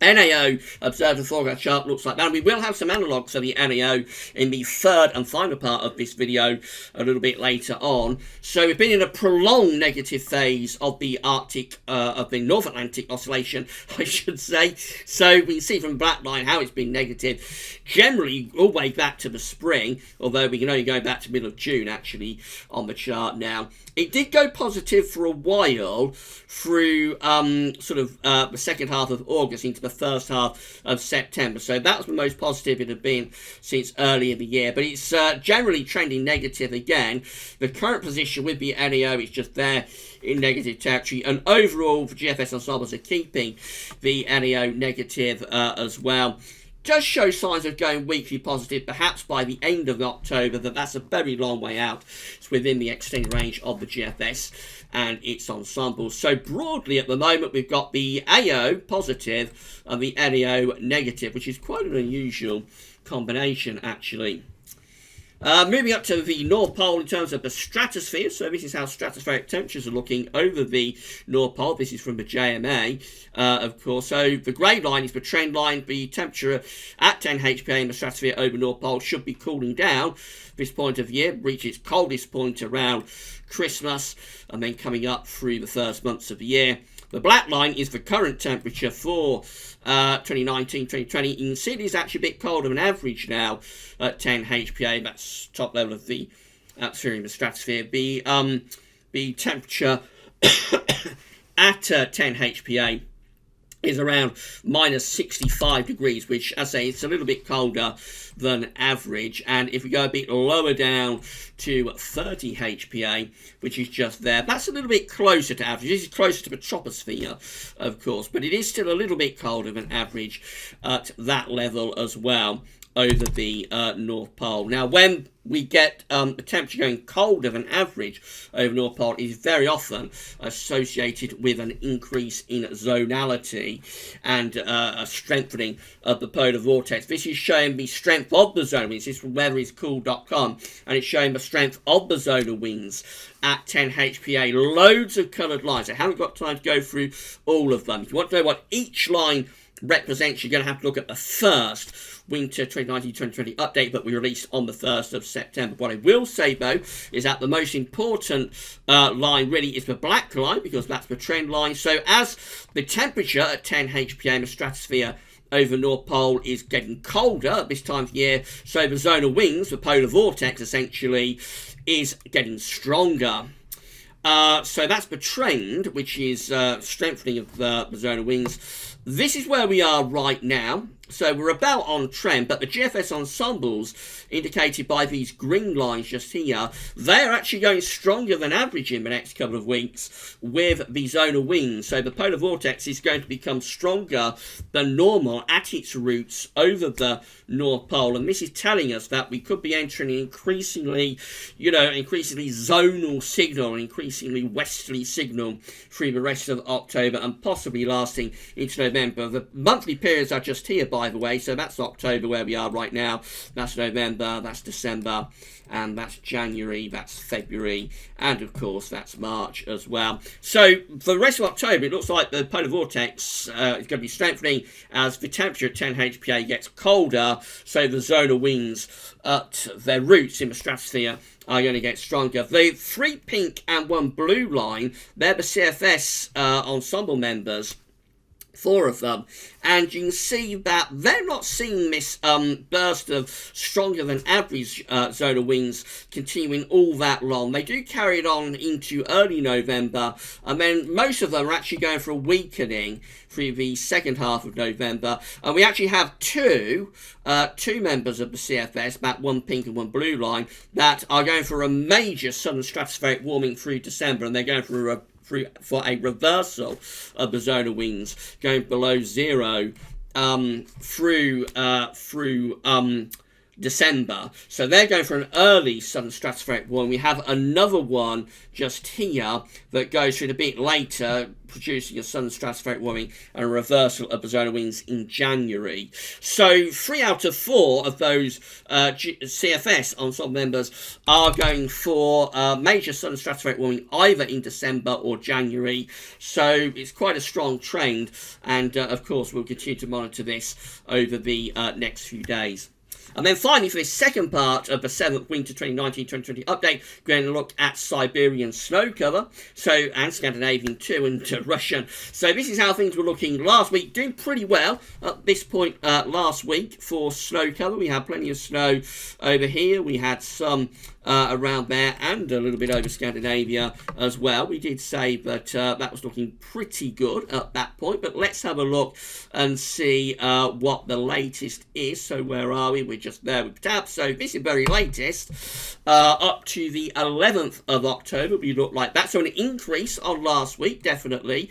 NAO observed and forecast chart looks like that. And we will have some analogues for the NAO in the third and final part of this video a little bit later on. So we've been in a prolonged negative phase of the Arctic, of the North Atlantic oscillation, I should say. So we can see from the black line how it's been negative, generally all the way back to the spring, although we can only go back to middle of June actually on the chart now. It did go positive for a while through the second half of August into the first half of September. So that was the most positive it had been since early in the year. But it's generally trending negative again. The current position with the NAO is just there in negative territory. And overall, the GFS ensembles are keeping the NAO negative as well. Does show signs of going weekly positive, perhaps by the end of October, that's a very long way out. It's within the extended range of the GFS and its ensembles. So broadly at the moment, we've got the AO positive and the NAO negative, which is quite an unusual combination actually. Moving up to the North Pole in terms of the stratosphere. So this is how stratospheric temperatures are looking over the North Pole. This is from the JMA, of course. So the grey line is the trend line. The temperature at 10 HPA in the stratosphere over North Pole should be cooling down this point of year, reach its coldest point around Christmas, and then coming up through the first months of the year. The black line is the current temperature for 2019-2020. You can see it is actually a bit colder than average now at 10 HPA. That's top level of the atmosphere in the stratosphere. The temperature at 10 HPA is around minus 65 degrees, which, as I say, it's a little bit colder than average. And if we go a bit lower down to 30 HPA, which is just there, that's a little bit closer to average. This is closer to the troposphere, of course, but it is still a little bit colder than average at that level as well over the North Pole. Now, when we get the temperature going colder than average over North Pole, is very often associated with an increase in zonality and a strengthening of the polar vortex. This is showing the strength of the zonal winds. This is from weatheriscool.com, and it's showing the strength of the zonal winds at 10 HPA. Loads of coloured lines. I haven't got time to go through all of them. If you want to know what each line represents, you're going to have to look at the first Winter 2019-2020 update that we released on the 1st of September. What I will say, though, is that the most important line really is the black line, because that's the trend line. So as the temperature at 10 HPA in the stratosphere over North Pole is getting colder at this time of year, so the zonal winds, the polar vortex essentially, is getting stronger. So that's the trend, which is strengthening of the zonal winds. This is where we are right now. So we're about on trend, but the GFS ensembles, indicated by these green lines just here, they're actually going stronger than average in the next couple of weeks with the zonal winds. So the polar vortex is going to become stronger than normal at its roots over the North Pole, and this is telling us that we could be entering an increasingly zonal signal, an increasingly westerly signal through the rest of October and possibly lasting into November. The monthly periods are just here, by the way, so that's October where we are right now, that's November, that's December, and that's January, that's February, and of course that's March as well. So for the rest of October, it looks like the polar vortex is going to be strengthening as the temperature at 10 HPA gets colder, so the zonal winds at their roots in the stratosphere are going to get stronger. The 3 pink and 1 blue line, they're the CFS ensemble members, 4 of them, and you can see that they're not seeing this burst of stronger than average zonal winds continuing all that long. They do carry it on into early November, and then most of them are actually going for a weakening through the second half of November. And we actually have two members of the CFS, that 1 pink and 1 blue line, that are going for a major southern stratospheric warming through December, and they're going for a reversal of the zonal winds going below zero through December. So they're going for an early southern stratospheric warming. We have another one just here that goes through a bit later, producing a southern stratospheric warming and a reversal of the zonal winds in January. So 3 out of 4 of those CFS ensemble members are going for major southern stratospheric warming either in December or January. So it's quite a strong trend, and of course we'll continue to monitor this over the next few days. And then finally, for this second part of the 7th Winter 2019-2020 update, we're going to look at Siberian snow cover, and Scandinavian too, and Russian. So this is how things were looking last week, doing pretty well at this point last week for snow cover. We had plenty of snow over here. We had some around there and a little bit over Scandinavia as well. We did say that that was looking pretty good at that point, but let's have a look and see what the latest is. So where are we? We're just there with tabs. So this is very latest up to the 11th of October. We look like that. So an increase on last week, definitely.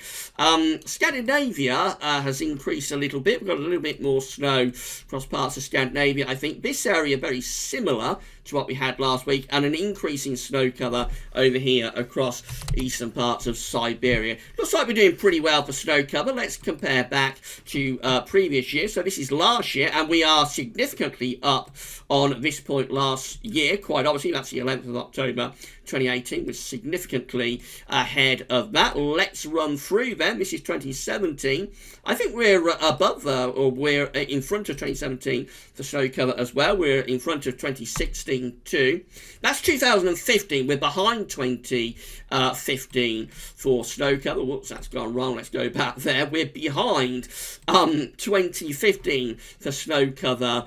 Scandinavia has increased a little bit. We've got a little bit more snow across parts of Scandinavia. I think this area very similar to what we had last week, and an increase in snow cover over here across eastern parts of Siberia. Looks like we're doing pretty well for snow cover. Let's compare back to previous year. So this is last year, and we are significantly up on this point last year. Quite obviously, that's the 11th of October 2018, was significantly ahead of that. Let's run through them. This is 2017. I think we're above, or we're in front of 2017 for snow cover as well. We're in front of 2016 too. That's 2015. We're behind 2015 for snow cover. Whoops, that's gone wrong. Let's go back there. We're behind 2015 for snow cover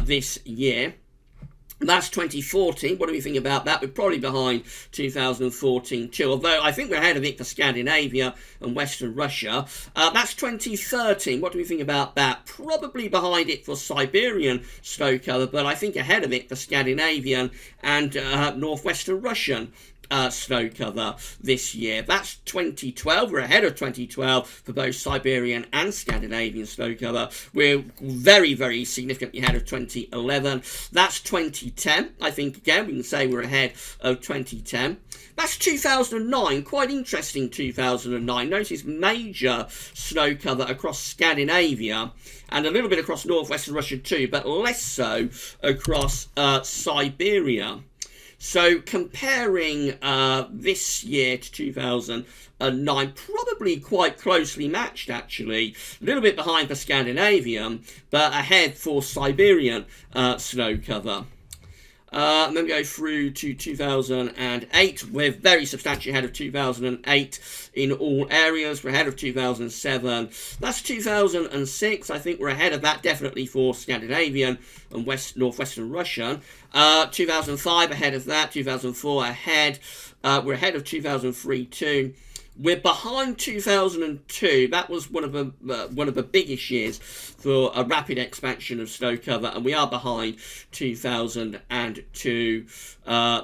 this year. That's 2014. What do we think about that? We're probably behind 2014 too, although I think we're ahead of it for Scandinavia and Western Russia. That's 2013. What do we think about that? Probably behind it for Siberian snow cover, but I think ahead of it for Scandinavian and northwestern Russian snow cover this year. That's 2012. We're ahead of 2012 for both Siberian and Scandinavian snow cover. We're very, very significantly ahead of 2011. That's 2010. I think, again, we can say we're ahead of 2010. That's 2009. Quite interesting, 2009. Notice major snow cover across Scandinavia and a little bit across northwestern Russia too, but less so across Siberia. So comparing this year to 2009, probably quite closely matched actually. A little bit behind for Scandinavian, but ahead for Siberian snow cover. And then we go through to 2008. We're very substantially ahead of 2008 in all areas. We're ahead of 2007. That's 2006. I think we're ahead of that definitely for Scandinavian and northwestern Russian. 2005 ahead of that. 2004 ahead. We're ahead of 2003 too. We're behind 2002. That was one of the biggest years for a rapid expansion of snow cover, and we are behind 2002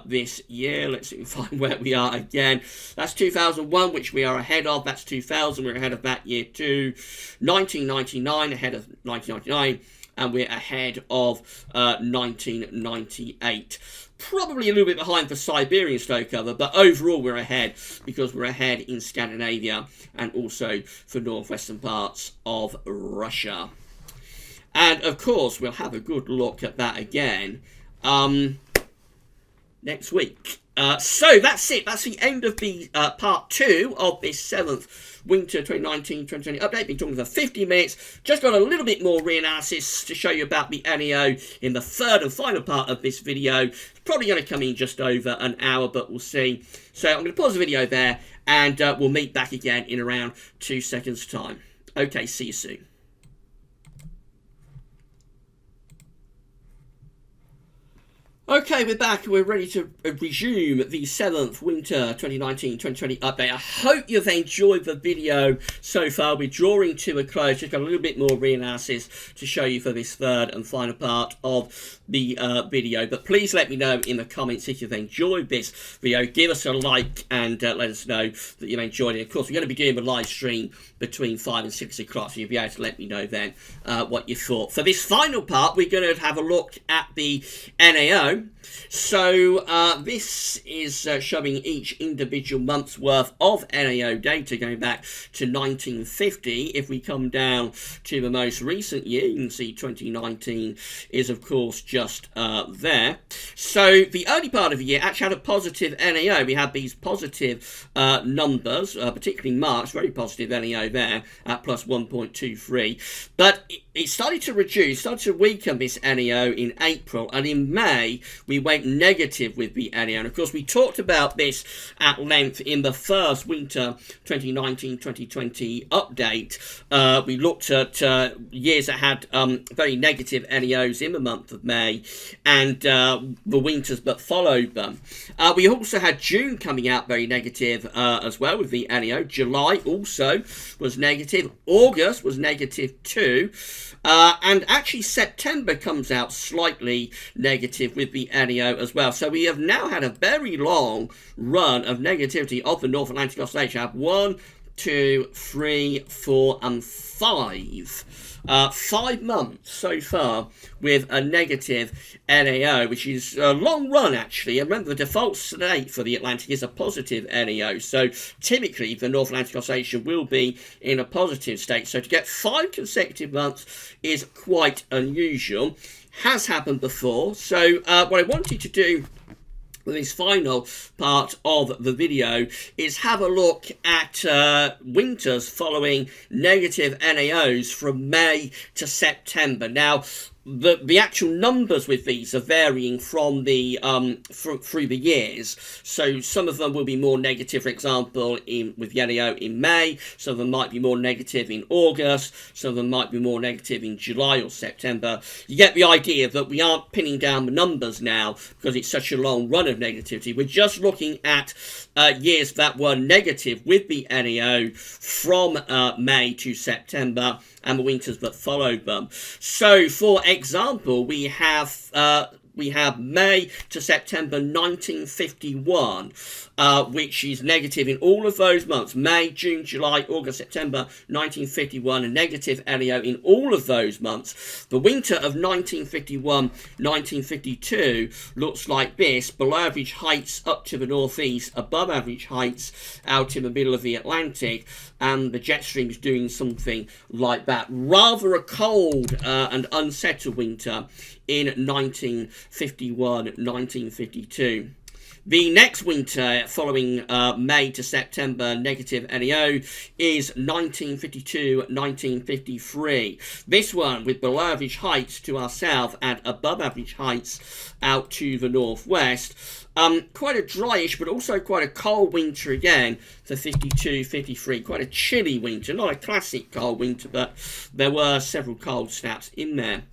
this year. Let's see if we find where we are again. That's 2001, which we are ahead of. That's 2000. We're ahead of that year too. 1999 ahead of 1999, and we're ahead of 1998. Probably a little bit behind for Siberian snow cover, but overall we're ahead because we're ahead in Scandinavia and also for northwestern parts of Russia. And of course we'll have a good look at that again next week. So that's it. That's the end of the part 2 of this 7th Winter 2019-2020 update. Been talking for 50 minutes. Just got a little bit more re-analysis to show you about the NAO in the 3rd and final part of this video. It's probably going to come in just over an hour, but we'll see. So I'm going to pause the video there, and we'll meet back again in around 2 seconds' time. Okay, see you soon. Okay, we're back. We're ready to resume the 7th Winter 2019-2020 update. I hope you've enjoyed the video so far. We're drawing to a close. Just got a little bit more re-analysis to show you for this 3rd and final part of the video. But please let me know in the comments if you've enjoyed this video. Give us a like and let us know that you've enjoyed it. Of course, we're going to be doing a live stream between 5 and 6 o'clock, so you'll be able to let me know then what you thought. For this final part, we're going to have a look at the NAO. So this is showing each individual month's worth of NAO data going back to 1950. If we come down to the most recent year, you can see 2019 is of course just there. So the early part of the year actually had a positive NAO. We had these positive numbers, particularly March, very positive NAO there at plus 1.23. But it started to reduce, started to weaken this NAO in April, and in May we went negative with the NAO. And of course we talked about this at length in the first Winter 2019-2020 update. We looked at years that had very negative NAOs in the month of May, and the winters that followed them. We also had June coming out very negative as well with the NAO. July also was negative. August was negative too. And actually September comes out slightly negative with the NAO as well. So we have now had a very long run of negativity of the North Atlantic Oscillation. I have 1, 2, 3, 4 and 5. 5 months so far with a negative NAO, which is a long run actually. And remember, the default state for the Atlantic is a positive NAO, so typically the North Atlantic Oscillation will be in a positive state. So to get 5 consecutive months is quite unusual. Has happened before. So what I wanted to do with this final part of the video is have a look at winters following negative NAOs from May to September. Now, the actual numbers with these are varying from the through the years. So some of them will be more negative, for example, with Yenio in May. Some of them might be more negative in August. Some of them might be more negative in July or September. You get the idea that we aren't pinning down the numbers now because it's such a long run of negativity. We're just looking at years that were negative with the NEO from May to September, and the winters that followed them. So, for example, we have May to September 1951, which is negative in all of those months. May, June, July, August, September 1951, a negative LEO in all of those months. The winter of 1951-1952 looks like this: below average heights up to the northeast, above average heights out in the middle of the Atlantic, and the jet stream is doing something like that. Rather a cold and unsettled winter in 1951-1952. The next winter following May to September negative NEO is 1952-1953. This one with below average heights to our south and above average heights out to the northwest. Quite a dryish but also quite a cold winter again for 52-53. Quite a chilly winter, not a classic cold winter, but there were several cold snaps in there.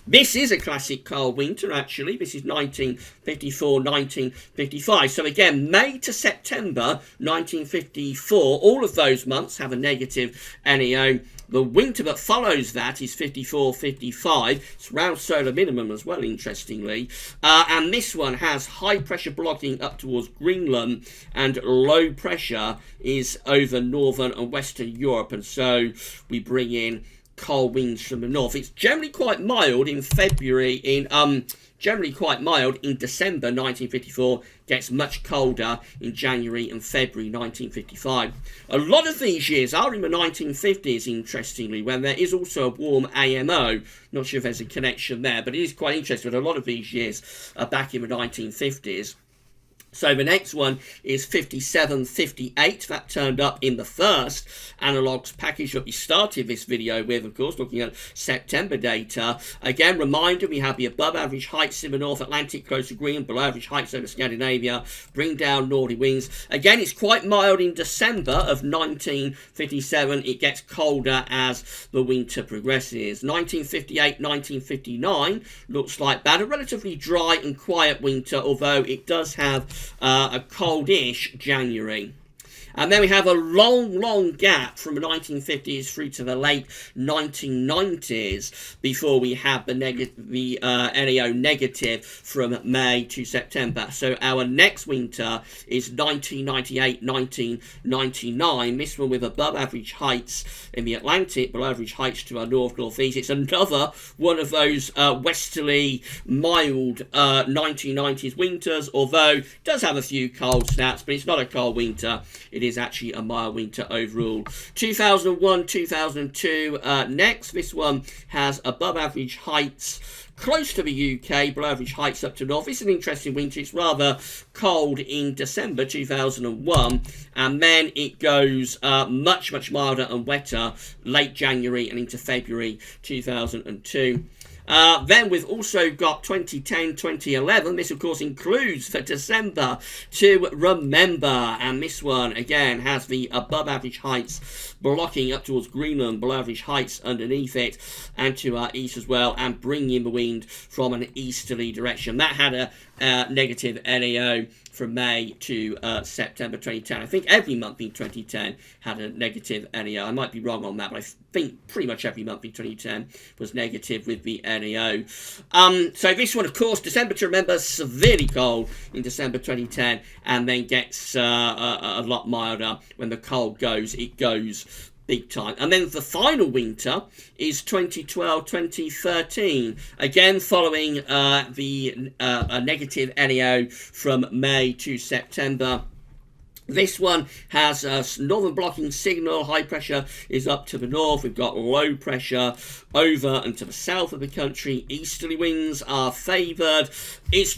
This is a classic cold winter, actually. This is 1954-1955. So again, May to September 1954, all of those months have a negative NEO. The winter that follows that is 54-55. It's round solar minimum as well, interestingly. And this one has high pressure blocking up towards Greenland, and low pressure is over northern and western Europe. And so we bring in cold winds from the north. It's generally quite mild in February, generally quite mild in December 1954, gets much colder in January and February 1955. A lot of these years are in the 1950s, interestingly, when there is also a warm AMO. Not sure if there's a connection there, but it is quite interesting. A lot of these years are back in the 1950s. So the next one is 57-58. That turned up in the first analogues package that we started this video with, of course, looking at September data. Again, reminder, we have the above average heights in the North Atlantic close to Greenland, below average heights over Scandinavia, bring down northerly winds. Again, it's quite mild in December of 1957. It gets colder as the winter progresses. 1958-1959 looks like that. A relatively dry and quiet winter, although it does have a coldish January. And then we have a long gap from the 1950s through to the late 1990s before we have the NEO negative from May to September. So our next winter is 1998-1999. This one with above average heights in the Atlantic, below average heights to our north-northeast. It's another one of those westerly, mild 1990s winters, although it does have a few cold snaps, but it's not a cold winter. It is actually a mild winter overall. 2001-2002 next. This one has above average heights close to the UK, below average heights up to north. It's an interesting winter. It's rather cold in December 2001, and then it goes much milder and wetter late January and into February 2002. Then we've also got 2010-2011. This, of course, includes for December to remember. And this one, again, has the above average heights blocking up towards Greenland, below average heights underneath it, and to our east as well, and bringing in the wind from an easterly direction. That had a negative NEO from May to September 2010. I think every month in 2010 had a negative NEO. I might be wrong on that, but I think pretty much every month in 2010 was negative with the NEO. So this one, of course, December to remember, severely cold in December 2010, and then gets a lot milder when the cold goes. It goes big time. And then the final winter is 2012-2013. Again, following a negative NEO from May to September. This one has a northern blocking signal. High pressure is up to the north. We've got low pressure over and to the south of the country. Easterly winds are favoured. It's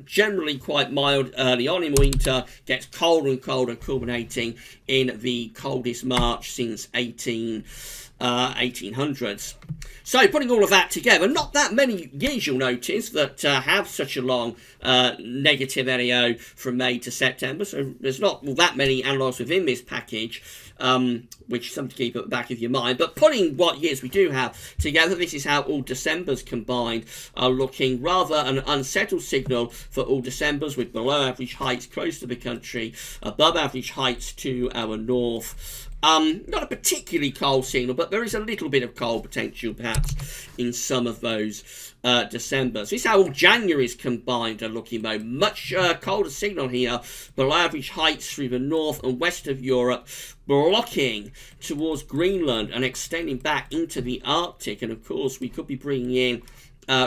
generally quite mild early on in winter. Gets colder and colder, culminating in the coldest March since 18 1800s. So putting all of that together, not that many years you'll notice that have such a long negative NAO from May to September, so there's not that many analogues within this package, which is something to keep at the back of your mind. But putting what years we do have together, this is how all Decembers combined are looking. Rather an unsettled signal for all Decembers, with below average heights close to the country, above average heights to our north. Not a particularly cold signal, but there is a little bit of cold potential perhaps in some of those Decembers. This is how all Januaries combined are looking though. Much colder signal here, below average heights through the north and west of Europe, blocking towards Greenland and extending back into the Arctic. And of course we could be bringing in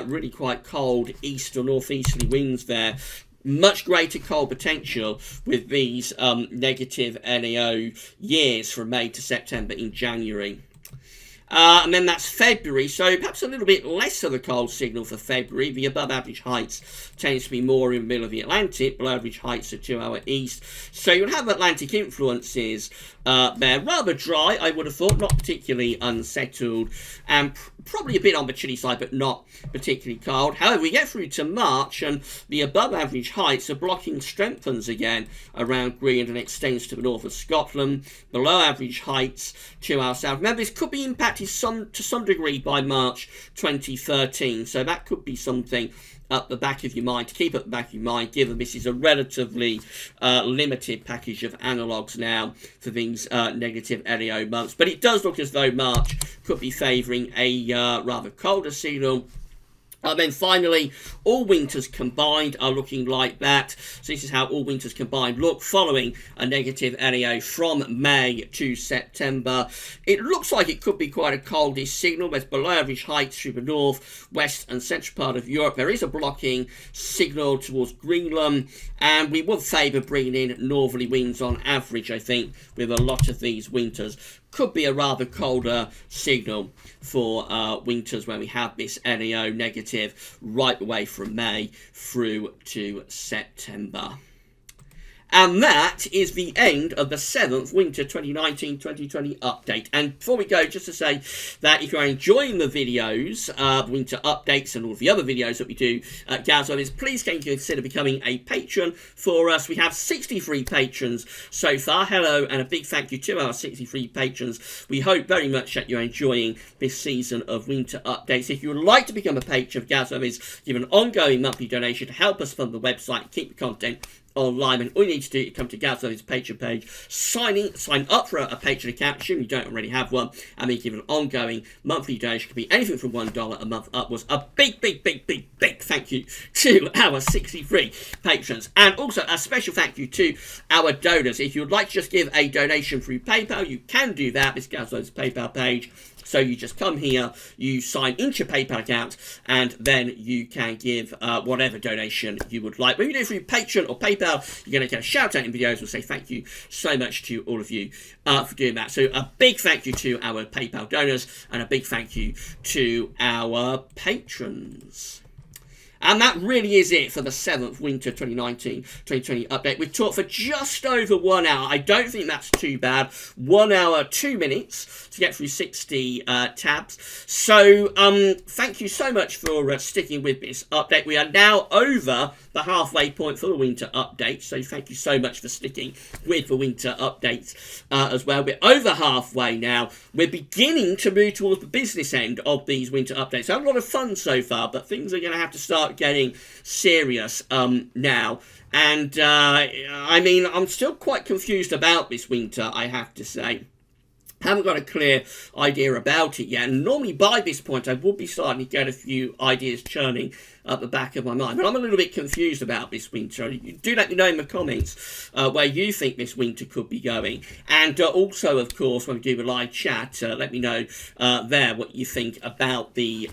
really quite cold east or northeasterly winds there. Much greater cold potential with these negative NAO years from May to September in January. And then that's February, so perhaps a little bit less of a cold signal for February. The above average heights tends to be more in the middle of the Atlantic, below average heights are to our east. So you'll have Atlantic influences there. Rather dry, I would have thought, not particularly unsettled, and probably a bit on the chilly side, but not particularly cold. However, we get through to March, and the above average heights are blocking strengthens again around Greenland and extends to the north of Scotland. Below average heights to our south. Remember, this could be impacted to some degree by March 2013, so that could be something at the back of your mind, to keep at the back of your mind, given this is a relatively limited package of analogues now for these negative NAO months. But it does look as though March could be favouring a rather colder signal. And then finally, all winters combined are looking like that. So this is how all winters combined look following a negative NAO from May to September. It looks like it could be quite a coldish signal with below average heights through the north, west and central part of Europe. There is a blocking signal towards Greenland, and we would favour bringing in northerly winds on average, I think, with a lot of these winters. Could be a rather colder signal for winters when we have this NAO negative right away from May through to September. And that is the end of the 7th Winter 2019-2020 update. And before we go, just to say that if you're enjoying the videos, winter updates and all the other videos that we do at GWV, please can you consider becoming a patron for us. We have 63 patrons so far. Hello, and a big thank you to our 63 patrons. We hope very much that you're enjoying this season of winter updates. If you would like to become a patron of GWV, give an ongoing monthly donation to help us fund the website, keep the content online, and all you need to do is come to GWV's Patreon page, sign up for a Patreon account, assuming you don't already have one, and then give an ongoing monthly donation. It could be anything from $1 a month upwards. A big thank you to our 63 patrons, and also a special thank you to our donors. If you would like to just give a donation through PayPal, you can do that. This is GWV's PayPal page. So you just come here, you sign into your PayPal account, and then you can give whatever donation you would like. When you do it through Patreon or PayPal, you're going to get a shout out in videos. We'll say thank you so much to all of you for doing that. So a big thank you to our PayPal donors, and a big thank you to our patrons. And that really is it for the 7th Winter 2019-2020 update. We've talked for just over 1 hour. I don't think that's too bad. 1 hour, 2 minutes to get through 60 tabs. So thank you so much for sticking with this update. We are now over the halfway point for the winter update. So thank you so much for sticking with the winter updates as well. We're over halfway now. We're beginning to move towards the business end of these winter updates. Had a lot of fun so far, but things are going to have to start getting serious now. And I mean, I'm still quite confused about this winter, I have to say. Haven't got a clear idea about it yet, and normally by this point I would be starting to get a few ideas churning at the back of my mind, but I'm a little bit confused about this winter. Do let me know in the comments where you think this winter could be going, and also of course when we do the live chat, let me know there what you think about the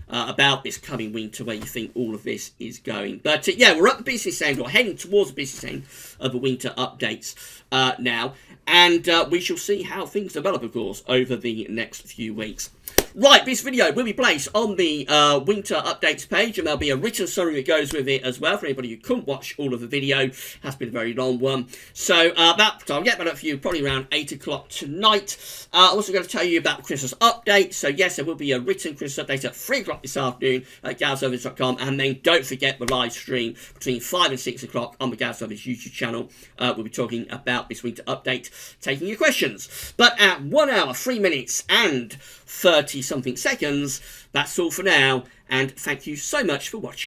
about this coming winter, where you think all of this is going. But yeah, we're at the business end, or heading towards the business end of the winter updates now, and we shall see how things develop, of course, over the next few weeks. Right, this video will be placed on the winter updates page, and there'll be a written summary that goes with it as well for anybody who couldn't watch all of the video. It has been a very long one. So I'll get that up for you probably around 8 o'clock tonight. I'm also going to tell you about the Christmas update. So yes, there will be a written Christmas update at 3 o'clock this afternoon at GWV.com, and then don't forget the live stream between 5 and 6 o'clock on the GWV YouTube channel. We'll be talking about this winter update, taking your questions. But at 1 hour, 3 minutes and 30 something seconds, that's all for now, and thank you so much for watching.